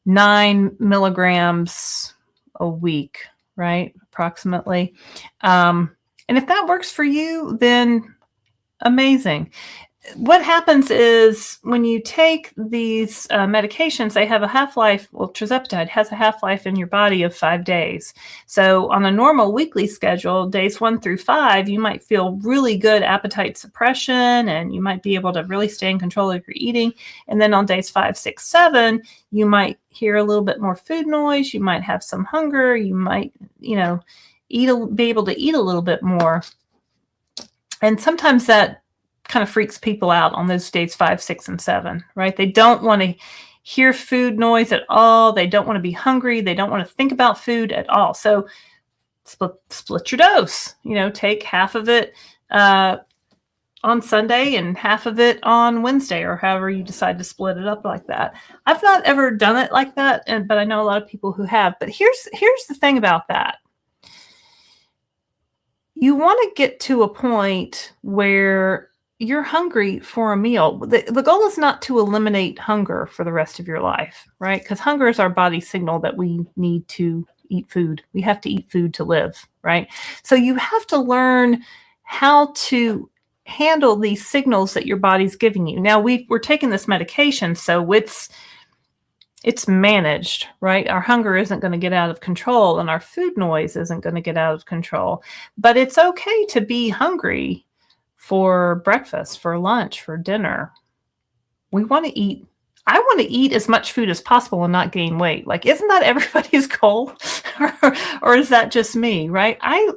9 milligrams a week, right? Approximately. And if that works for you, then amazing. What happens is when you take these medications, they have a half-life. Well, tirzepatide has a half-life in your body of 5 days. So on a normal weekly schedule, days 1 through 5, you might feel really good appetite suppression, and you might be able to really stay in control of your eating. And then on days 5, 6, 7, you might hear a little bit more food noise. You might have some hunger. You might, be able to eat a little bit more. And sometimes that kind of freaks people out on those days 5, 6, and 7, right? They don't want to hear food noise at all. They don't want to be hungry. They don't want to think about food at all. So split your dose, take half of it on on Sunday and half of it on Wednesday, or however you decide to split it up like that. I've not ever done it like that, but I know a lot of people who have. But here's the thing about that. You want to get to a point where you're hungry for a meal. The goal is not to eliminate hunger for the rest of your life, right? Because hunger is our body's signal that we need to eat food. We have to eat food to live, right? So you have to learn how to handle these signals that your body's giving you. Now we're taking this medication, so it's managed, right? Our hunger isn't going to get out of control, and our food noise isn't going to get out of control. But it's okay to be hungry for breakfast, for lunch, for dinner. We want to eat. I want to eat as much food as possible and not gain weight. Like, isn't that everybody's goal? Or is that just me, right? I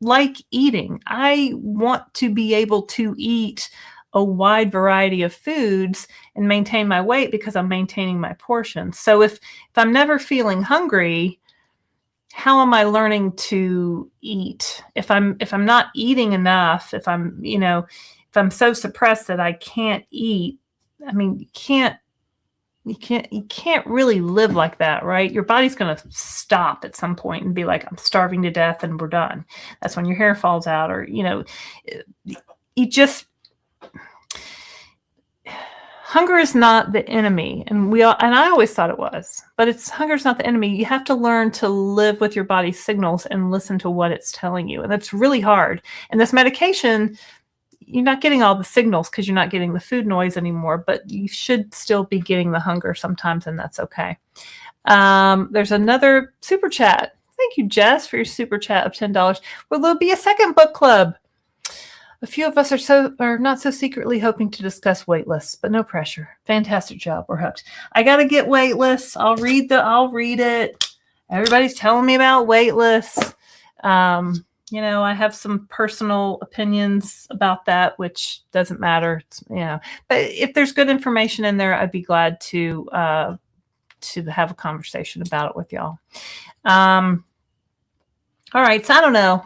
like eating. I want to be able to eat a wide variety of foods and maintain my weight because I'm maintaining my portions. So if I'm never feeling hungry, how am I learning to eat? If I'm not eating enough, if I'm so suppressed that I can't eat, I mean, you can't really live like that, right? Your body's going to stop at some point and be like, I'm starving to death and we're done. That's when your hair falls out, or, hunger is not the enemy. And I always thought it was, but hunger is not the enemy. You have to learn to live with your body's signals and listen to what it's telling you. And that's really hard. And this medication, you're not getting all the signals because you're not getting the food noise anymore, but you should still be getting the hunger sometimes, and that's okay. There's another super chat. Thank you, Jess, for your super chat of $10. Will there be a second book club? A few of us are not so secretly hoping to discuss Weightless, but no pressure. Fantastic job. We're hooked. I got to get Weightless. I'll read it. Everybody's telling me about Weightless. I have some personal opinions about that, which doesn't matter. But if there's good information in there, I'd be glad to have a conversation about it with y'all. All right. So I don't know.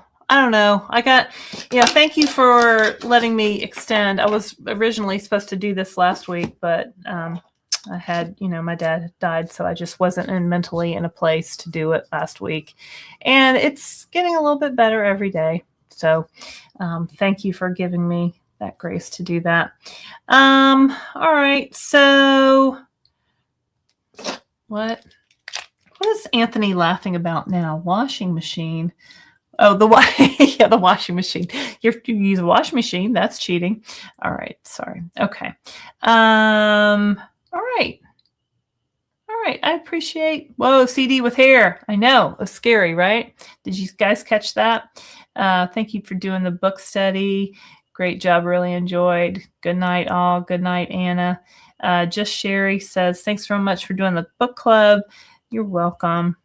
Thank you for letting me extend. I was originally supposed to do this last week, but I had, my dad had died, so I just wasn't mentally in a place to do it last week. And it's getting a little bit better every day. So thank you for giving me that grace to do that. All right. So what is Anthony laughing about now? Washing machine. Oh, the washing machine. You use a washing machine. That's cheating. All right. Sorry. Okay. All right. I appreciate. Whoa, CD with hair. I know. It's scary, right? Did you guys catch that? Thank you for doing the book study. Great job. Really enjoyed. Good night, all. Good night, Anna. Just Sherry says, thanks so much for doing the book club. You're welcome.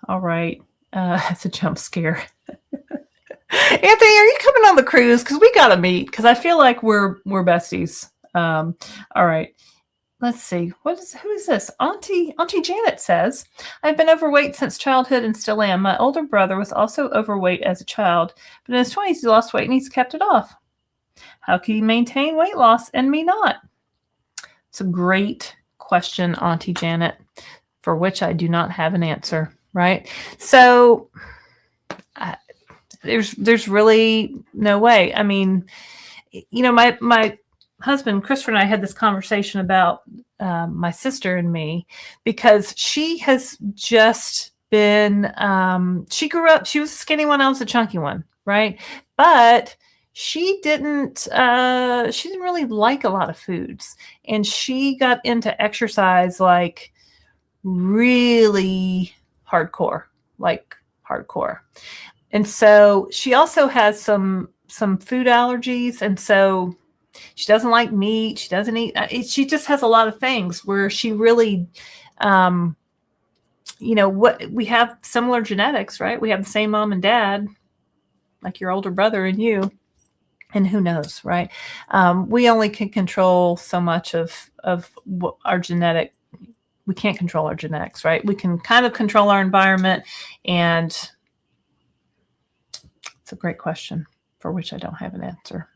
All right. It's a jump scare. Anthony, are you coming on the cruise? Because we got to meet. Because I feel like we're besties. All right. Let's see. Who is this? Auntie Janet says, I've been overweight since childhood and still am. My older brother was also overweight as a child, but in his 20s he lost weight and he's kept it off. How can he maintain weight loss and me not? It's a great question, Auntie Janet, for which I do not have an answer, right? So there's really no way. I mean, my husband, Christopher, and I had this conversation about my sister and me, because she has just been, she grew up, she was a skinny one, I was a chunky one, right? But she didn't really like a lot of foods. And she got into exercise like really hardcore. And so she also has some food allergies. And so she doesn't like meat. She doesn't eat. She just has a lot of things where she really, we have similar genetics, right? We have the same mom and dad, like your older brother and you, and who knows, right? We only can control so much of our genetic. We can't control our genetics, right? We can kind of control our environment, and it's a great question for which I don't have an answer.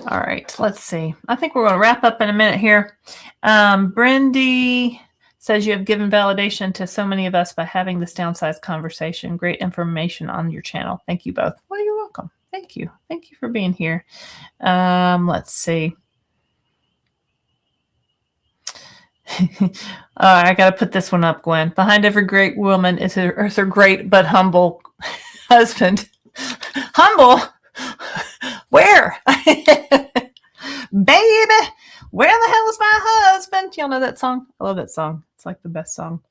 All right, let's see. I think we're going to wrap up in a minute here. Brindy says you have given validation to so many of us by having this downsized conversation. Great information on your channel. Thank you both. Well, you're welcome. Thank you. Thank you for being here. Let's see. I got to put this one up, Gwen. Behind every great woman is her great but humble husband. Humble? Where? Baby, where the hell is my husband? Y'all know that song? I love that song. It's like the best song.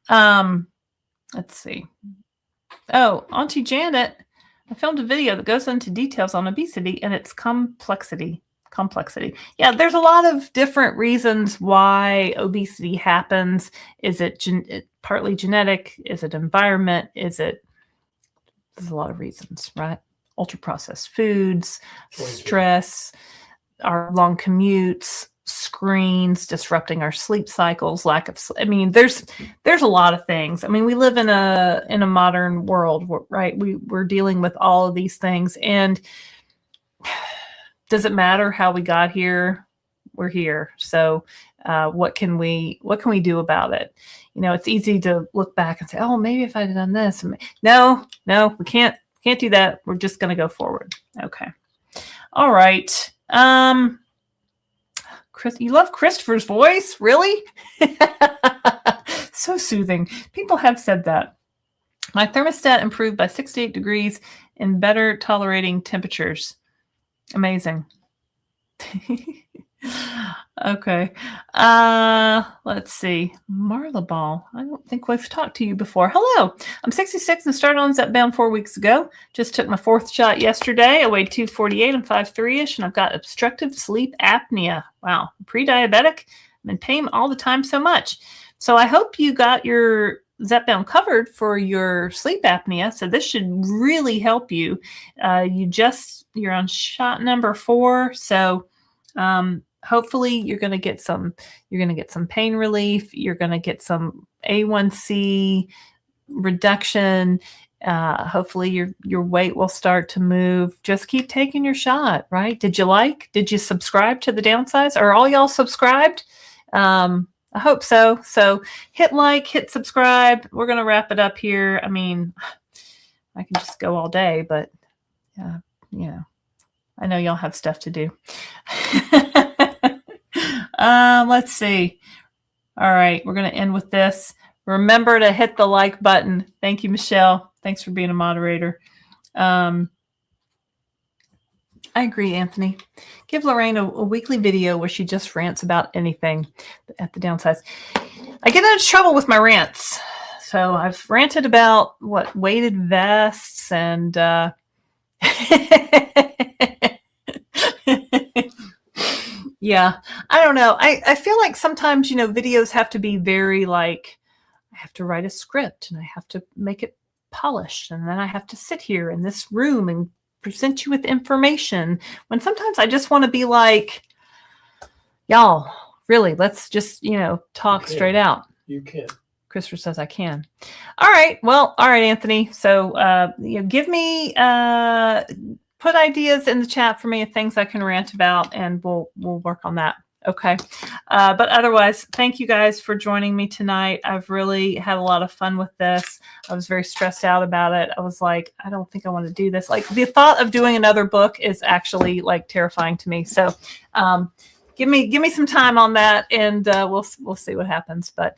Let's see. Oh, Auntie Janet, I filmed a video that goes into details on obesity and its complexity. Yeah, there's a lot of different reasons why obesity happens. Is it partly genetic? Is it environment? There's a lot of reasons, right? Ultra processed foods, stress, our long commutes, screens disrupting our sleep cycles, lack of sleep. I mean, there's a lot of things. I mean, we live in a modern world, right? We're dealing with all of these things, and does it matter how we got here? We're here. So what can we do about it? You know, it's easy to look back and say, oh, maybe if I'd done this. No, we can't do that. We're just going to go forward. Okay. All right. Chris, you love Christopher's voice? Really? So soothing. People have said that. My thermostat improved by 68 degrees in better tolerating temperatures. Amazing. Okay. Let's see. Marla Ball. I don't think we've talked to you before. Hello. I'm 66 and started on Zepbound 4 weeks ago. Just took my 4th shot yesterday. I weighed 248 and 5'3"-ish, and I've got obstructive sleep apnea. Wow. I'm pre-diabetic. I'm in pain all the time so much. So I hope you got your Zepbound covered for your sleep apnea. So this should really help you. You're on shot number 4. So hopefully you're going to get some pain relief. You're going to get some A1C reduction. Hopefully your weight will start to move. Just keep taking your shot, right? Did you subscribe to the Downsize? Are all y'all subscribed? I hope so. So hit like, hit subscribe. We're going to wrap it up here. I mean, I can just go all day, but I know y'all have stuff to do. Let's see. All right, we're going to end with this. Remember to hit the like button. Thank you, Michelle. Thanks for being a moderator. I agree, Anthony. Give Laraine a weekly video where she just rants about anything at the Downsize. I get into trouble with my rants. So I've ranted about weighted vests and yeah, I don't know. I feel like sometimes, videos have to be very I have to write a script and I have to make it polished. And then I have to sit here in this room and present you with information, when sometimes I just want to be like, y'all, really, let's just, talk straight out. You can. Christopher says I can. All right. Well, all right, Anthony. So, give me, put ideas in the chat for me of things I can rant about, and we'll work on that. Okay. But otherwise, thank you guys for joining me tonight. I've really had a lot of fun with this. I was very stressed out about it. I was like, I don't think I want to do this. Like, the thought of doing another book is actually terrifying to me. So, give me some time on that, and we'll see what happens. But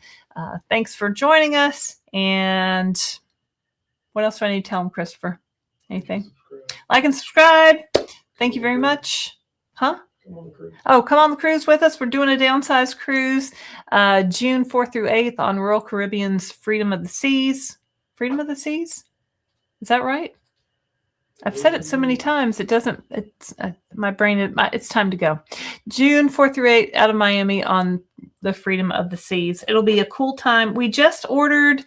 thanks for joining us. And what else do I need to tell them, Christopher? Anything? Like and subscribe. Thank you very much. Huh? Come on the cruise with us. We're doing a Downsized cruise June 4th through 8th on Royal Caribbean's Freedom of the Seas. Freedom of the Seas? Is that right? I've said it so many times. It's my brain, it's time to go. June 4th through 8th out of Miami on the Freedom of the Seas. It'll be a cool time. We just ordered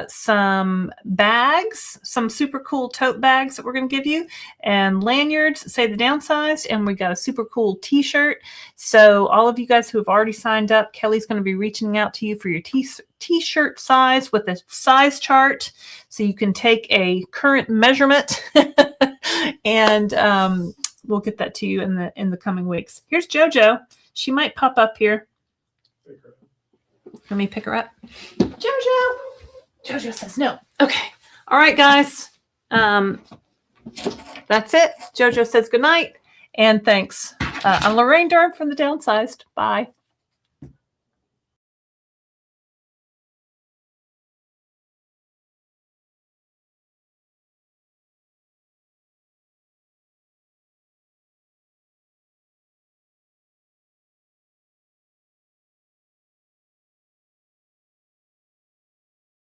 some bags, some super cool tote bags that we're going to give you, and lanyards, say the Downsized, and we got a super cool t-shirt. So all of you guys who have already signed up, Kelly's going to be reaching out to you for your t-shirt size with a size chart, so you can take a current measurement and we'll get that to you in the coming weeks. Here's JoJo. She might pop up here. Let me pick her up. JoJo. JoJo says no. Okay. All right, guys. That's it. JoJo says good night and thanks. I'm Laraine Durham from the Downsized. Bye.